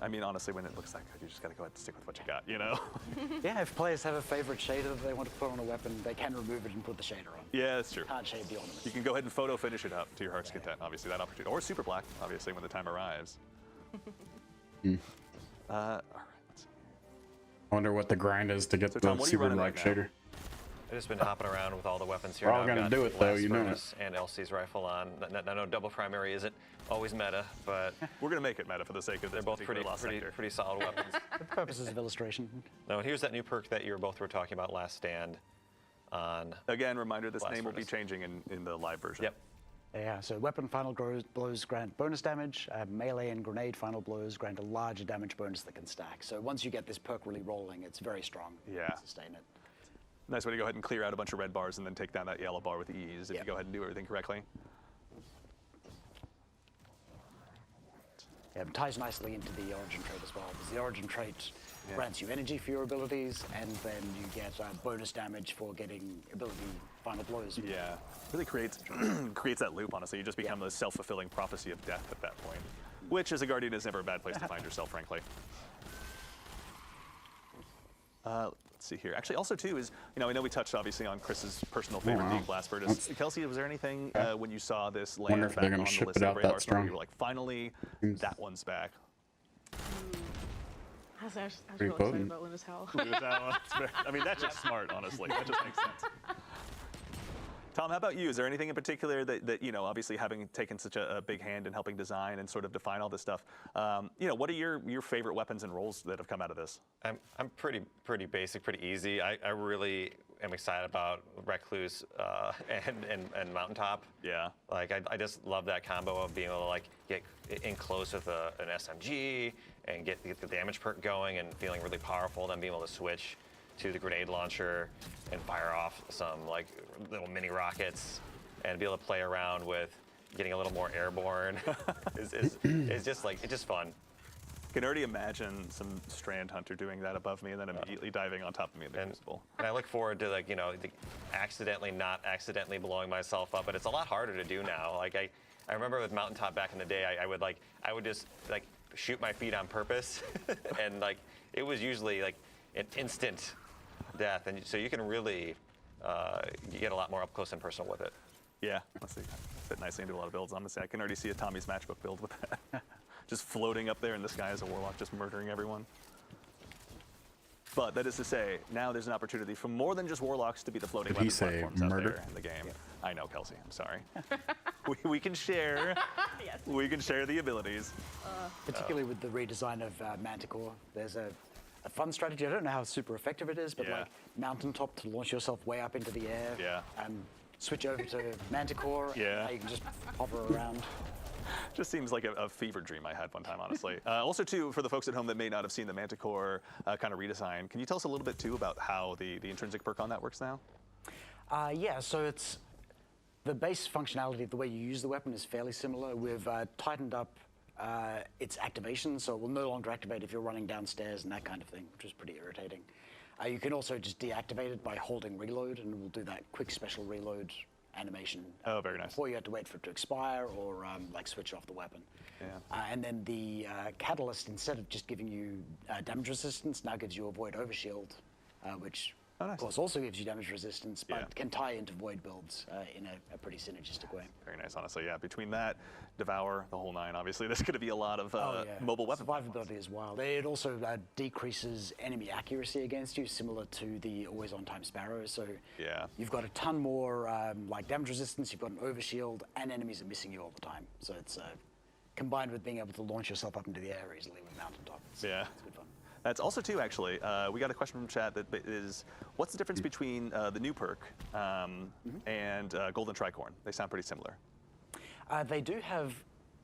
I mean, honestly, when it looks that good, you just got to go ahead and stick with what you got, you know? Yeah, if players have a favorite shader that they want to put on a weapon, they can remove it and put the shader on. Yeah, that's true. Can't shade the ornament. You can go ahead and photo finish it up to your heart's content, obviously, that opportunity. Or super black, obviously, when the time arrives. All right, let's see. I wonder what the grind is to get So, Tom, the what are you super running black right now? shader. I've just been hopping around with all the weapons here. We're all Now I've gonna got do it, though, Blast you know Furnace and LC's rifle on. I know double primary isn't always meta, but We're going to make it meta for the sake of this they're both particular lost sector. pretty solid weapons. For purposes of illustration. Now, here's that new perk that you both were talking about, Last Stand. On Again, reminder, this Blast name will be Furnace. changing in the live version. Yep. Yeah, so weapon final blows grant bonus damage. Melee and grenade final blows grant a larger damage bonus that can stack. So once you get this perk really rolling, it's very strong. Yeah. You can sustain it. Nice way to go ahead and clear out a bunch of red bars and then take down that yellow bar with ease if Yeah. you go ahead and do everything correctly. Yeah, it ties nicely into the origin trait as well, because the origin trait grants you energy for your abilities, and then you get bonus damage for getting ability final blows. Yeah, really creates that loop, honestly. You just become the self-fulfilling prophecy of death at that point, which as a guardian is never a bad place to find yourself, frankly. Let's see here. Actually, also too is, I know we touched obviously on Chris's personal favorite wow. being Blast Furnace. Kelsey, was there anything when you saw this Wonder land if they're back gonna on the ship list it of out radar that where strong. you were like, finally, that one's back? I was really Pretty excited potent. about Luna's Howl. I mean, that's just smart, honestly. That just makes sense. Tom, how about you? Is there anything in particular that obviously having taken such a big hand in helping design and sort of define all this stuff, what are your favorite weapons and roles that have come out of this? I'm pretty basic, pretty easy. I really am excited about Recluse and Mountaintop. Yeah. Like I just love that combo of being able to like get in close with an SMG and get the damage perk going and feeling really powerful, then being able to switch to the grenade launcher and fire off some like little mini rockets and be able to play around with getting a little more airborne is just like, it's just fun. Can already imagine some Strand Hunter doing that above me and then immediately diving on top of me in the Crucible. And I look forward to not accidentally blowing myself up, but it's a lot harder to do now. Like I remember with Mountaintop back in the day, I would just like shoot my feet on purpose and like it was usually like an instant death, and so you can really get a lot more up close and personal with it. Yeah, let's see. Fit nicely into a lot of builds. I'm gonna say I can already see a Tommy's Matchbook build with that. Just floating up there in the sky as a warlock, just murdering everyone. But that is to say, now there's an opportunity for more than just warlocks to be the floating Did he weapon say platforms out murder? there in the game. I know, Kelsey. I'm sorry. we can share. Yes. We can share the abilities. Particularly with the redesign of Manticore, there's a fun strategy. I don't know how super effective it is, but Yeah. like mountaintop to launch yourself way up into the air. Yeah. Switch over to Manticore. Yeah. And you can just hover around. Just seems like a fever dream I had one time, honestly. Also, too, for the folks at home that may not have seen the Manticore kind of redesign, can you tell us a little bit, too, about how the intrinsic perk on that works now? Yeah, so it's the base functionality of the way you use the weapon is fairly similar. We've tightened up its activation, so it will no longer activate if you're running downstairs and that kind of thing, which is pretty irritating. You can also just deactivate it by holding reload, and we'll do that quick special reload animation. Oh, very nice. Before you have to wait for it to expire or like switch off the weapon. Yeah. And then the catalyst, instead of just giving you damage resistance, now gives you a void overshield, which Oh, nice. Of course, also gives you damage resistance, but Yeah. can tie into void builds in a pretty synergistic way. Very nice, honestly. Yeah, between that, Devour, the whole nine, obviously, there's going to be a lot of mobile weapon. Survivability as well. It also decreases enemy accuracy against you, similar to the always on time Sparrow. So Yeah. you've got a ton more like damage resistance. You've got an overshield, and enemies are missing you all the time. So it's combined with being able to launch yourself up into the air easily with Mountaintop. It's good fun. That's also too, actually, we got a question from chat that is, what's the difference between the new perk and Golden Tricorn? They sound pretty similar. They do have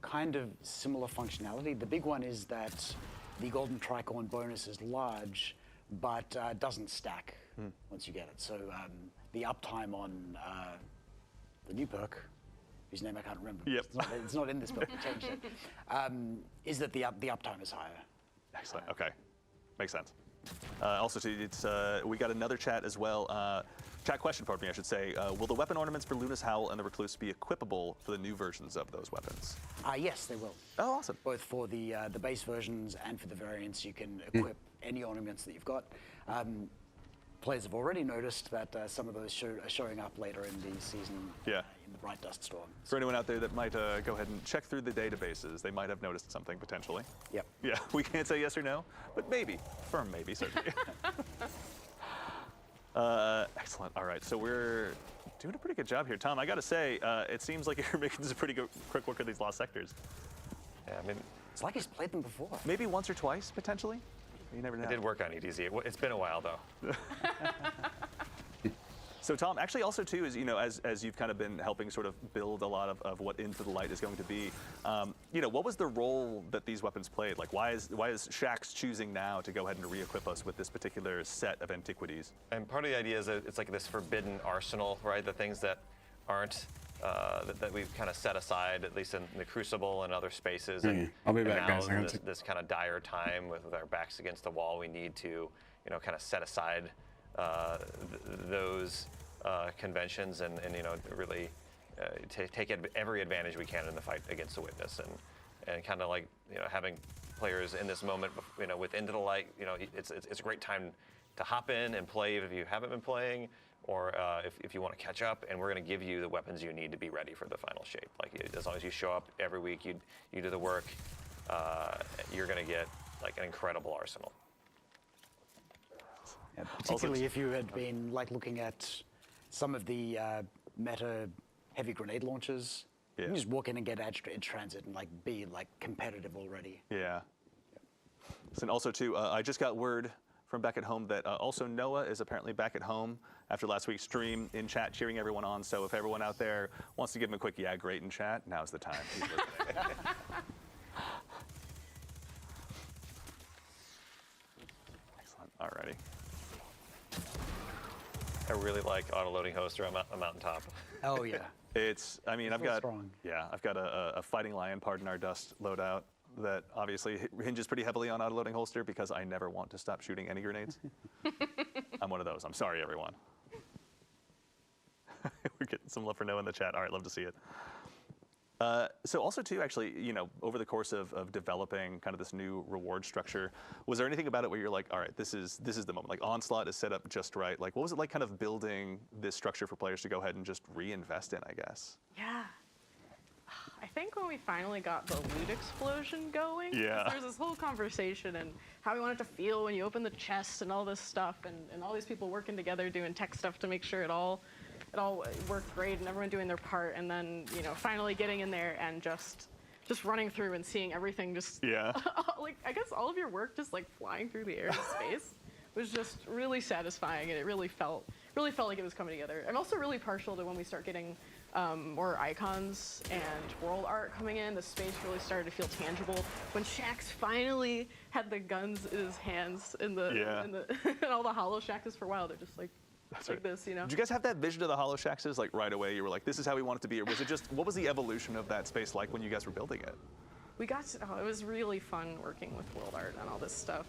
kind of similar functionality. The big one is that the Golden Tricorn bonus is large, but doesn't stack once you get it. So the uptime on the new perk, whose name I can't remember, Yep. it's not in this book, we changed it, is that the uptime is higher. Excellent. Okay. Makes sense. Also, too, we got another chat as well. Chat question, pardon me, I should say. Will the weapon ornaments for Luna's Howl and the Recluse be equipable for the new versions of those weapons? Yes, they will. Oh, awesome. Both for the base versions and for the variants, you can equip any ornaments that you've got. Players have already noticed that some of those are showing up later in the season in the Bright Dust Storm. For anyone out there that might go ahead and check through the databases, they might have noticed something potentially. Yep. Yeah, we can't say yes or no, but maybe. Firm maybe, certainly. Excellent. All right, so we're doing a pretty good job here. Tom, I got to say, it seems like you're making some pretty good, quick work of these lost sectors. Yeah, I mean, It's like he's played them before. Maybe once or twice, potentially? You never know. I did work on EDZ. It's been a while, though. So Tom, actually also too is, as you've kind of been helping sort of build a lot of what Into the Light is going to be, what was the role that these weapons played? Like why is Shaxx choosing now to go ahead and re-equip us with this particular set of antiquities? And part of the idea is that it's like this forbidden arsenal, right? The things that aren't, that we've kind of set aside, at least in the Crucible and other spaces. And, I'll be and back, now guys. in this kind of dire time with our backs against the wall, we need to, kind of set aside those conventions and really take every advantage we can in the fight against the Witness, and kind of like having players in this moment with Into the Light, it's a great time to hop in and play if you haven't been playing, or if you want to catch up, and we're going to give you the weapons you need to be ready for the final shape. Like as long as you show up every week, you do the work, you're going to get like an incredible arsenal. Yeah, particularly if you had been like looking at some of the meta heavy grenade launchers. Yeah. You can just walk in and get edge transit and like be like competitive already. Yeah. And also too, I just got word from back at home that also Noah is apparently back at home after last week's stream in chat, cheering everyone on. So if everyone out there wants to give him a quick yeah, great in chat, now's the time. He's listening. Excellent. Alrighty. I really like auto-loading host around a mountaintop. Oh yeah. I've feel got strong. I've got a Fighting Lion Pardon Our Dust loadout that obviously hinges pretty heavily on auto-loading holster because I never want to stop shooting any grenades. I'm one of those. I'm sorry, everyone. We're getting some love for Noah in the chat. All right, love to see it. So also too, actually, over the course of developing kind of this new reward structure, was there anything about it where you're like, all right, this is the moment, like Onslaught is set up just right. Like, what was it like kind of building this structure for players to go ahead and just reinvest in, I guess? Yeah. I think when we finally got the loot explosion going, Yeah. there was this whole conversation and how we want it to feel when you open the chest and all this stuff, and all these people working together doing tech stuff to make sure it all worked great and everyone doing their part, and then finally getting in there and just running through and seeing everything just like I guess all of your work just like flying through the air and space was just really satisfying, and it really felt like it was coming together. I'm also really partial to when we start getting more icons and world art coming in. The space really started to feel tangible when Shaxx finally had the guns in his hands in the and all the hollow Shaxxes for a while. They're just like this, Did you guys have that vision of the hollow Shaxxes like right away? You were like, this is how we want it to be, or was it just what was the evolution of that space like when you guys were building it? It was really fun working with world art and all this stuff.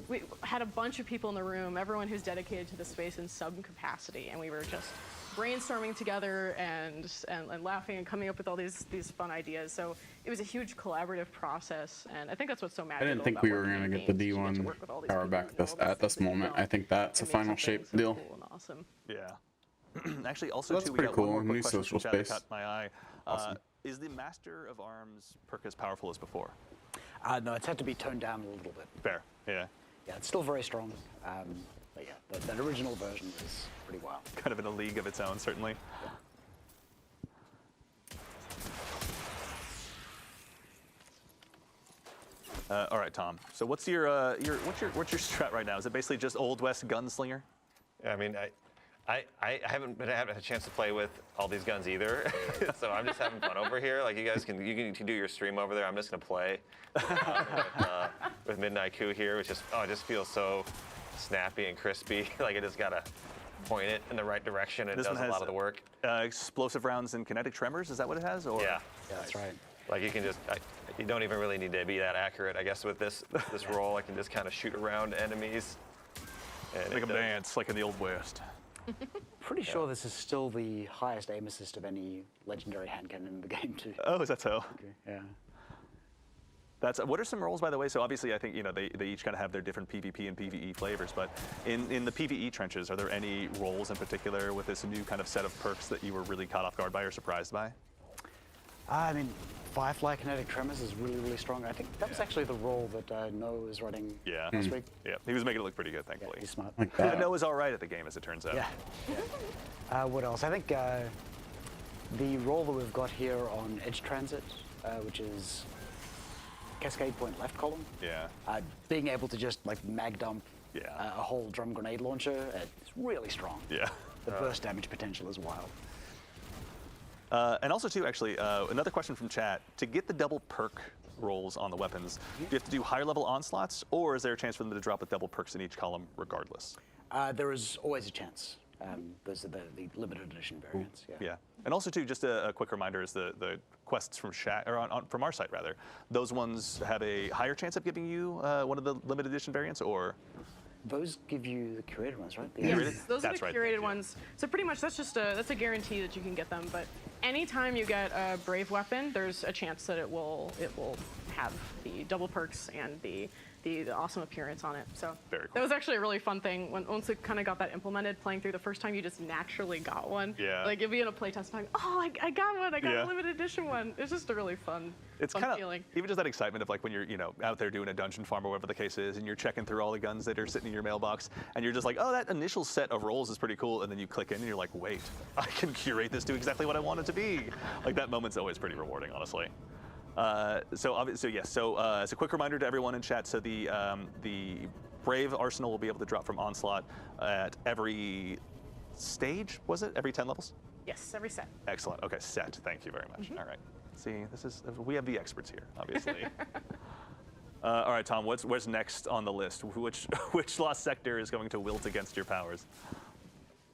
we had a bunch of people in the room, everyone who's dedicated to the space in some capacity, and we were just brainstorming together and laughing and coming up with all these fun ideas. So it was a huge collaborative process, and I think that's what's so magical. I didn't think about we were working going in to get the games, is you get to D1 work with all these power people back and do all these at this things that you moment. don't I think that's a and make final something shape so deal. cool and awesome. Yeah. Actually, also That's too, we pretty got cool. one more New quick question social from chat that space. caught my eye. Awesome. Is the Master of Arms perk as powerful as before? No, it's had to be toned down a little bit. Fair. Yeah. Yeah, it's still very strong. But yeah, that original version is pretty wild. Kind of in a league of its own, certainly. All right, Tom. So what's your strat right now? Is it basically just Old West gunslinger? I mean, I haven't had a chance to play with all these guns either, so I'm just having fun over here. Like you can do your stream over there. I'm just gonna play with Midnight Coup here, which just it just feels so snappy and crispy. Like I just gotta point it in the right direction. And it does a lot of the work. Explosive rounds and kinetic tremors. Is that what it has? Or Yeah, That's right. like you can just you don't even really need to be that accurate, I guess, with this roll. I can just kind of shoot around enemies. And make them dance like in the Old West. Pretty sure this is still the highest aim assist of any legendary hand cannon in the game too. Oh, is that so? Yeah. What are some roles, by the way? So obviously, I think they each kind of have their different PvP and PvE flavors. But in the PvE trenches, are there any roles in particular with this new kind of set of perks that you were really caught off guard by or surprised by? I mean, Firefly Kinetic Tremors is really, really strong. I think that was actually the role that Noah was running last week. Yeah, he was making it look pretty good, thankfully. Yeah, he's smart. Like Yeah, that. Noah's all right at the game, as it turns out. Yeah. What else? I think the role that we've got here on Edge Transit, which is Cascade Point left column. Yeah. Being able to just like mag dump Yeah. a whole drum grenade launcher, it's really strong. Yeah. The burst damage potential is wild. And also, too, actually, another question from chat. To get the double perk rolls on the weapons, do you have to do higher level onslaughts, or is there a chance for them to drop with double perks in each column regardless? There is always a chance. Those are the limited edition variants. Yeah. And also, too, just a quick reminder is the quests from chat, or from our site, rather. Those ones have a higher chance of giving you one of the limited edition variants, or? Those give you the curated ones, right? Yes, Curated? those That's are right, the curated thank you. ones. So pretty much that's a guarantee that you can get them. But anytime you get a brave weapon, there's a chance that it will have the double perks and the awesome appearance on it. So Very cool. that was actually a really fun thing. Once it kind of got that implemented, playing through the first time, you just naturally got one. Yeah. Like you'll be in a playtest time, oh, I got one. I got Yeah. a limited edition one. It's just a really fun, It's fun kind of feeling. even just that excitement of like when you're out there doing a dungeon farm or whatever the case is, and you're checking through all the guns that are sitting in your mailbox, and you're just like, oh, that initial set of rolls is pretty cool, and then you click in and you're like, wait, I can curate this to exactly what I want it to be. Like that moment's always pretty rewarding, honestly. As a quick reminder to everyone in chat, so the Brave Arsenal will be able to drop from Onslaught at every stage, was it? Every 10 levels? Yes, every set. Excellent. Okay, set. Thank you very much. All right. See, we have the experts here, obviously. All right, Tom. What's next on the list? Which lost sector is going to wilt against your powers?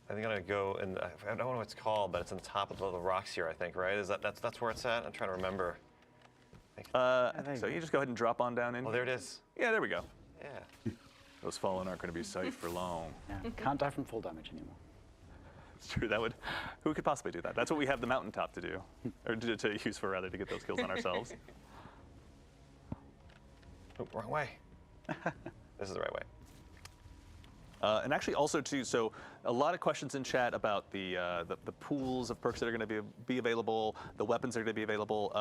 I think I'm gonna go, and I don't know what it's called, but it's on top of the rocks here. I think, right? That's where it's at? I'm trying to remember. So you just go ahead and drop on down in. Oh, there it is. Yeah, there we go. Yeah. Those fallen aren't going to be safe for long. Yeah. Can't die from full damage anymore. It's true. Who could possibly do that? That's what we have the mountaintop to do, or to use for rather to get those kills on ourselves. Oh, wrong way. This is the right way. And actually, also too, so a lot of questions in chat about the pools of perks that are going to be available, the weapons that are going to be available.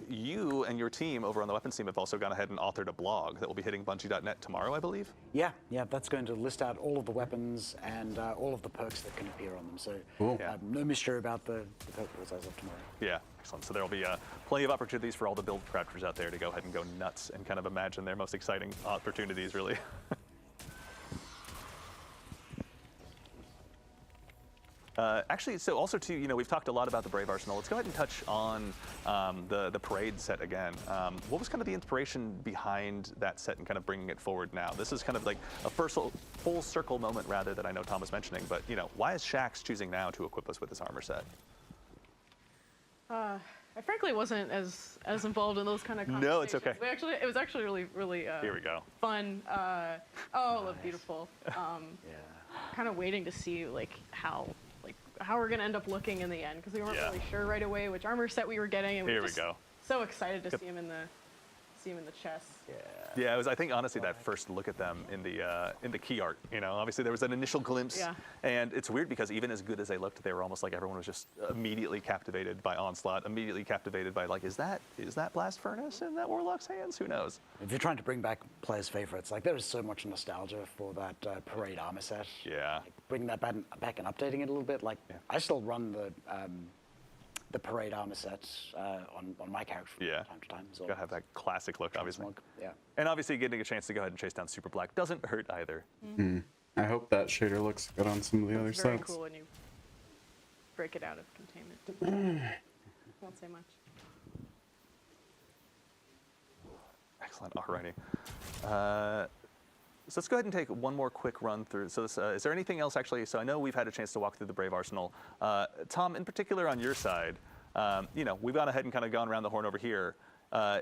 You and your team over on the weapons team have also gone ahead and authored a blog that will be hitting Bungie.net tomorrow, I believe. Yeah, that's going to list out all of the weapons and all of the perks that can appear on them. So Cool. Yeah. no mystery about the perk pools as of tomorrow. Yeah, excellent. So there will be plenty of opportunities for all the build crafters out there to go ahead and go nuts and kind of imagine their most exciting opportunities, really. Actually, so also too, we've talked a lot about the Brave Arsenal. Let's go ahead and touch on the parade set again. What was kind of the inspiration behind that set and kind of bringing it forward now? This is kind of like a first full circle moment, rather, that I know Tom was mentioning. But why is Shaxx choosing now to equip us with this armor set? I I frankly wasn't as involved in those kind of conversations. No, it's okay. It was actually really Here we go. fun. Look beautiful. Kind of waiting to see how we're gonna end up looking in the end, because we weren't really sure right away which armor set we were getting, and Here we go. So excited to see him in the chest. Yeah, it was. I think honestly that first look at them in the key art. Obviously there was an initial glimpse, and it's weird because even as good as they looked, they were almost like everyone was just immediately captivated by Onslaught, immediately captivated by is that Blast Furnace in that Warlock's hands? Who knows? If you're trying to bring back players' favorites, there is so much nostalgia for that Parade armor set. Yeah. Bringing that back and updating it a little bit. I still run the Parade armor set on my character from time to time. So Gotta have that classic look, obviously. Yeah. And obviously getting a chance to go ahead and chase down Super Black doesn't hurt either. I hope that shader looks good on some of the other It's very sets. cool when you break it out of containment. Won't say much. Excellent. Alrighty. So let's go ahead and take one more quick run through. So is there anything else actually? So I know we've had a chance to walk through the Brave Arsenal. Tom, in particular on your side, we've gone ahead and kind of gone around the horn over here.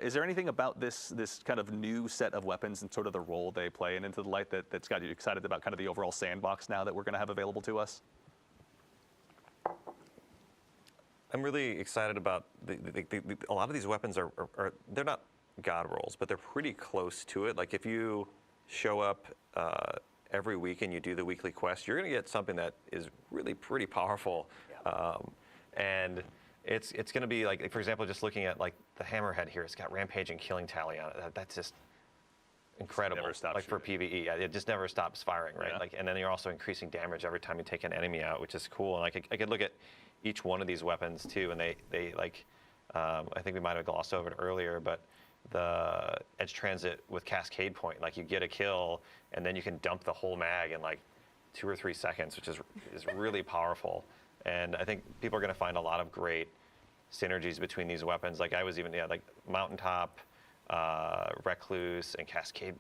Is there anything about this kind of new set of weapons and sort of the role they play and Into the Light that's got you excited about kind of the overall sandbox now that we're going to have available to us? I'm really excited about a lot of these weapons are they're not god rolls, but they're pretty close to it. Like if you show up every week and you do the weekly quest, you're going to get something that is really pretty powerful. And it's going to be for example, just looking at the Hammerhead here, it's got Rampage and Killing Tally on it. That's just incredible. Never stops for PvE, it just never stops firing, right? And then you're also increasing damage every time you take an enemy out, which is cool. And I could look at each one of these weapons too, and they I think we might have glossed over it earlier, but the Edge Transit with Cascade Point, you get a kill and then you can dump the whole mag in 2 or 3 seconds, which is really powerful. And I think people are going to find a lot of great synergies between these weapons. I was even Mountaintop, Recluse, and Cascade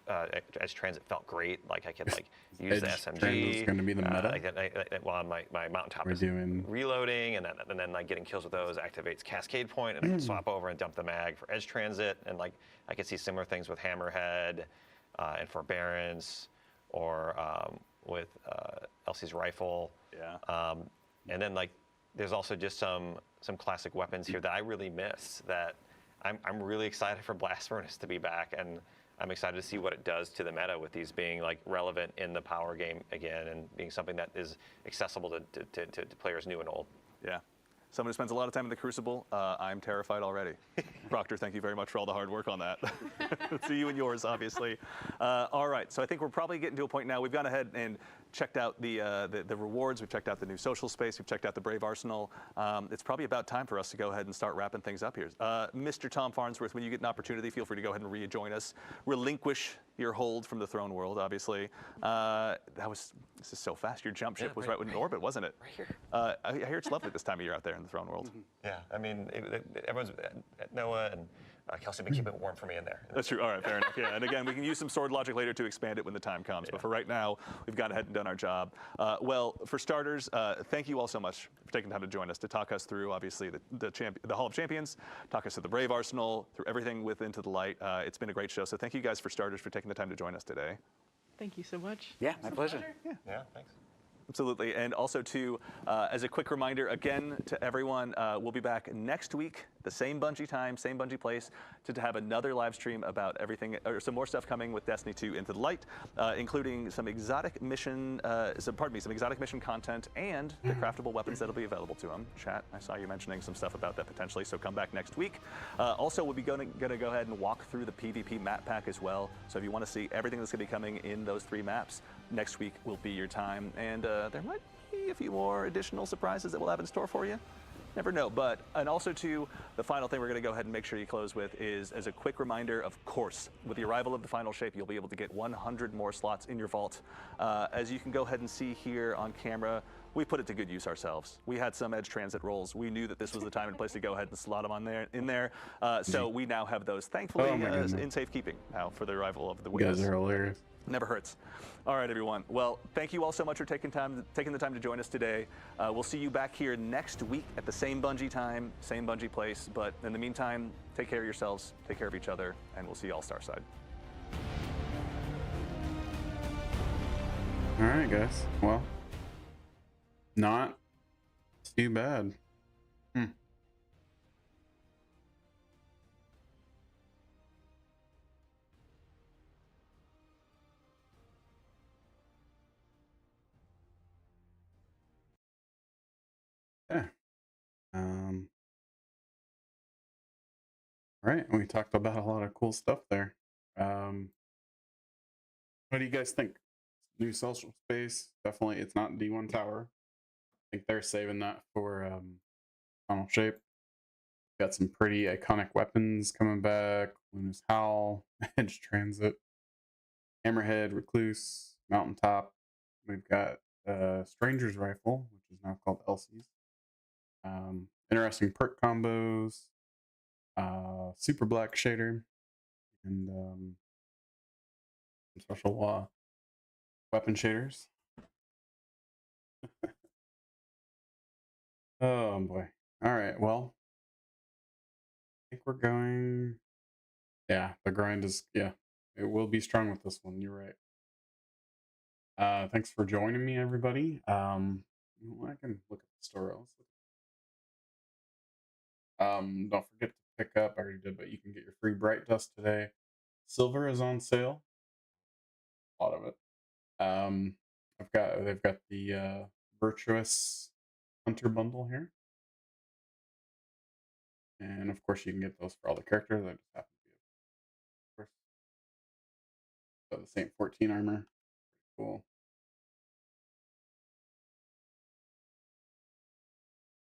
Edge Transit felt great. I could use the SMG. Is going to be the meta. While my Mountaintop is doing reloading, and then getting kills with those activates Cascade Point, and I can swap over and dump the mag for Edge Transit. And I could see similar things with Hammerhead and Forbearance, or with Elsie's Rifle. Yeah. And then there's also just some classic weapons here that I really miss, that I'm really excited for Blast Furnace to be back, and I'm excited to see what it does to the meta with these being relevant in the power game again, and being something that is accessible to players new and old. Yeah. Someone who spends a lot of time in the Crucible, I'm terrified already. Proctor, thank you very much for all the hard work on that. See you and yours, obviously. All right, so I think we're probably getting to a point now. We've gone ahead and checked out the rewards. We've checked out the new social space. We've checked out the Brave Arsenal. It's probably about time for us to go ahead and start wrapping things up here. Mr. Tom Farnsworth, when you get an opportunity, feel free to go ahead and rejoin us. Relinquish your hold from the throne world, obviously. This is so fast. Your jump ship was right in orbit, wasn't it? Right here. I hear it's lovely this time of year out there in the throne world. Yeah, I mean, everyone's Noah and Kelsey been keeping it warm for me in there. That's true. All right, fair enough. Yeah, and again, we can use some sword logic later to expand it when the time comes. But for right now, we've gone ahead and done our job. Well, for starters, thank you all so much for taking time to join us to talk us through, obviously, the Hall of Champions, talk us through the Brave Arsenal, through everything with Into the Light. It's been a great show. So thank you guys for starters for taking the time to join us today. Thank you so much. Yeah, my pleasure. Yeah, thanks. Absolutely. And also, too, as a quick reminder, again, to everyone, we'll be back next week, the same Bungie time, same Bungie place, to have another live stream about everything, or some more stuff coming with Destiny 2 Into the Light, including some exotic mission, some exotic mission content and the craftable weapons that'll be available to them. Chat, I saw you mentioning some stuff about that potentially, so come back next week. Also, we'll be going to go ahead and walk through the PvP map pack as well. So if you want to see everything that's going to be coming in those 3 maps, next week will be your time. And there might be a few more additional surprises that we'll have in store for you. Never know. And also, too, the final thing we're going to go ahead and make sure you close with is, as a quick reminder, of course, with the arrival of the final shape, you'll be able to get 100 more slots in your vault. As you can go ahead and see here on camera, we put it to good use ourselves. We had some Edge Transit rolls. We knew that this was the time and place to go ahead and slot them in there. So we now have those, thankfully, in safekeeping now for the arrival of the You guys winners. are hilarious. Never hurts. All right, everyone. Well, thank you all so much for taking the time to join us today. We'll see you back here next week at the same Bungie time, same Bungie place. But in the meantime, take care of yourselves, take care of each other, and we'll see you all Starside. All right, guys. Well, not too bad. Yeah. All right. We talked about a lot of cool stuff there. What do you guys think? New social space? Definitely. It's not D1 Tower. I think they're saving that for Funnel Shape. Got some pretty iconic weapons coming back. Luna's Howl, Edge Transit, Hammerhead, Recluse, Mountaintop. We've got Stranger's Rifle, which is now called Elsie's. Interesting perk combos, Super Black Shader, and some special weapon shaders. Oh boy. All right. Well, I think we're going. Yeah, the grind is. Yeah, it will be strong with this one. You're right. Thanks for joining me, everybody. I can look at the store. Don't forget to pick up. I already did, but you can get your free Bright Dust today. Silver is on sale. A lot of it. They've got the Virtuous Hunter bundle here. And of course you can get those for all the characters. I just happen to be of course. So the Saint 14 armor. Cool.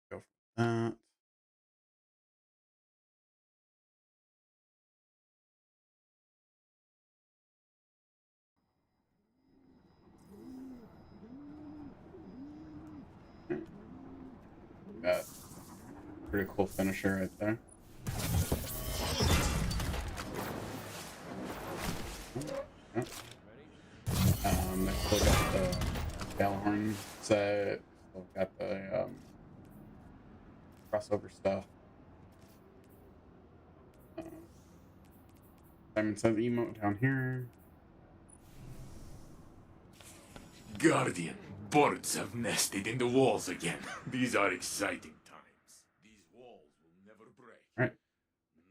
Go for that. Got pretty cool finisher right there. Yep. They still got the Galahorn set. Still got the crossover stuff. Simon says emote down here. Guardian, birds have nested in the walls again. These are exciting times. These walls will never break. Right.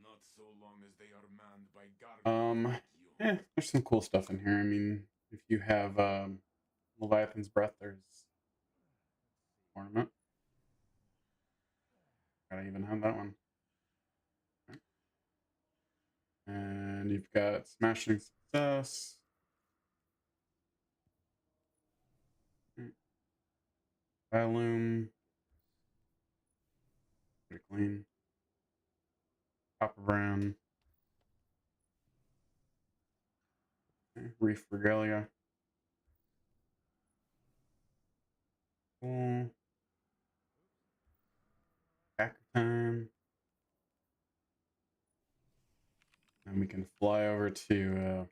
Not so long as they are manned by guardians like you. Yeah, there's some cool stuff in here. I mean, if you have Leviathan's Breath, there's ornament. Gotta even have that one. Okay. And you've got Smashing Success. Loom. Pretty clean. Copper Brown. Okay. Reef Regalia. Cool. Hacker Time. And we can fly over to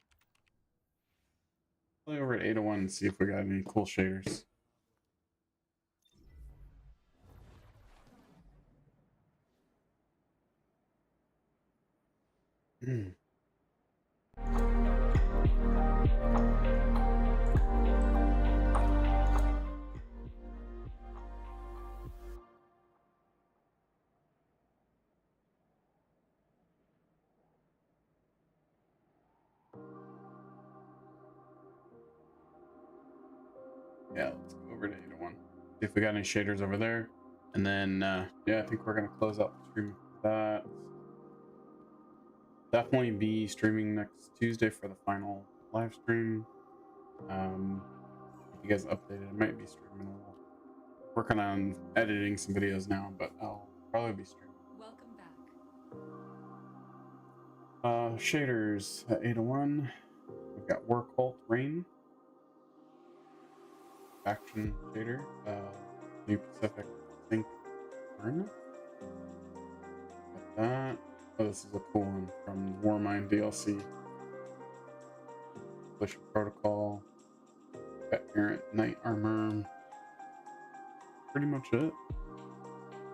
801 and see if we got any cool shaders. Yeah, let's go over to 801. See if we got any shaders over there. And then, yeah, I think we're going to close out the stream for that. Definitely be streaming next Tuesday for the final live stream. If you guys updated, I might be streaming a little. Working on editing some videos now, but I'll probably be streaming. Welcome back. Shaders at 801. We've got War Cult Rain. Action shader. New Pacific Think Arena. Got that. Oh, this is a cool one from Warmind DLC. Collision Protocol, got Errant Knight Armor. Pretty much it.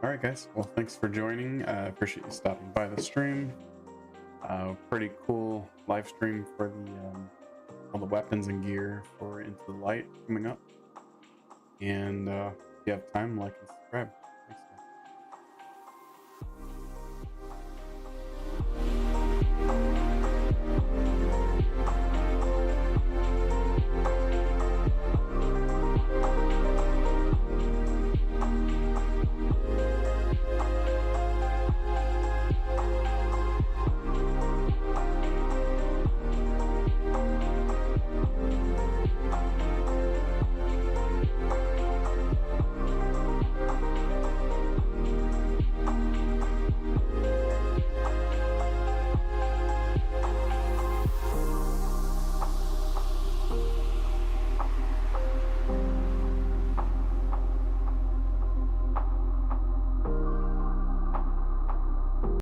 Alright guys, well thanks for joining. Appreciate you stopping by the stream. Pretty cool live stream for the all the weapons and gear for Into the Light coming up. And if you have time, like and subscribe.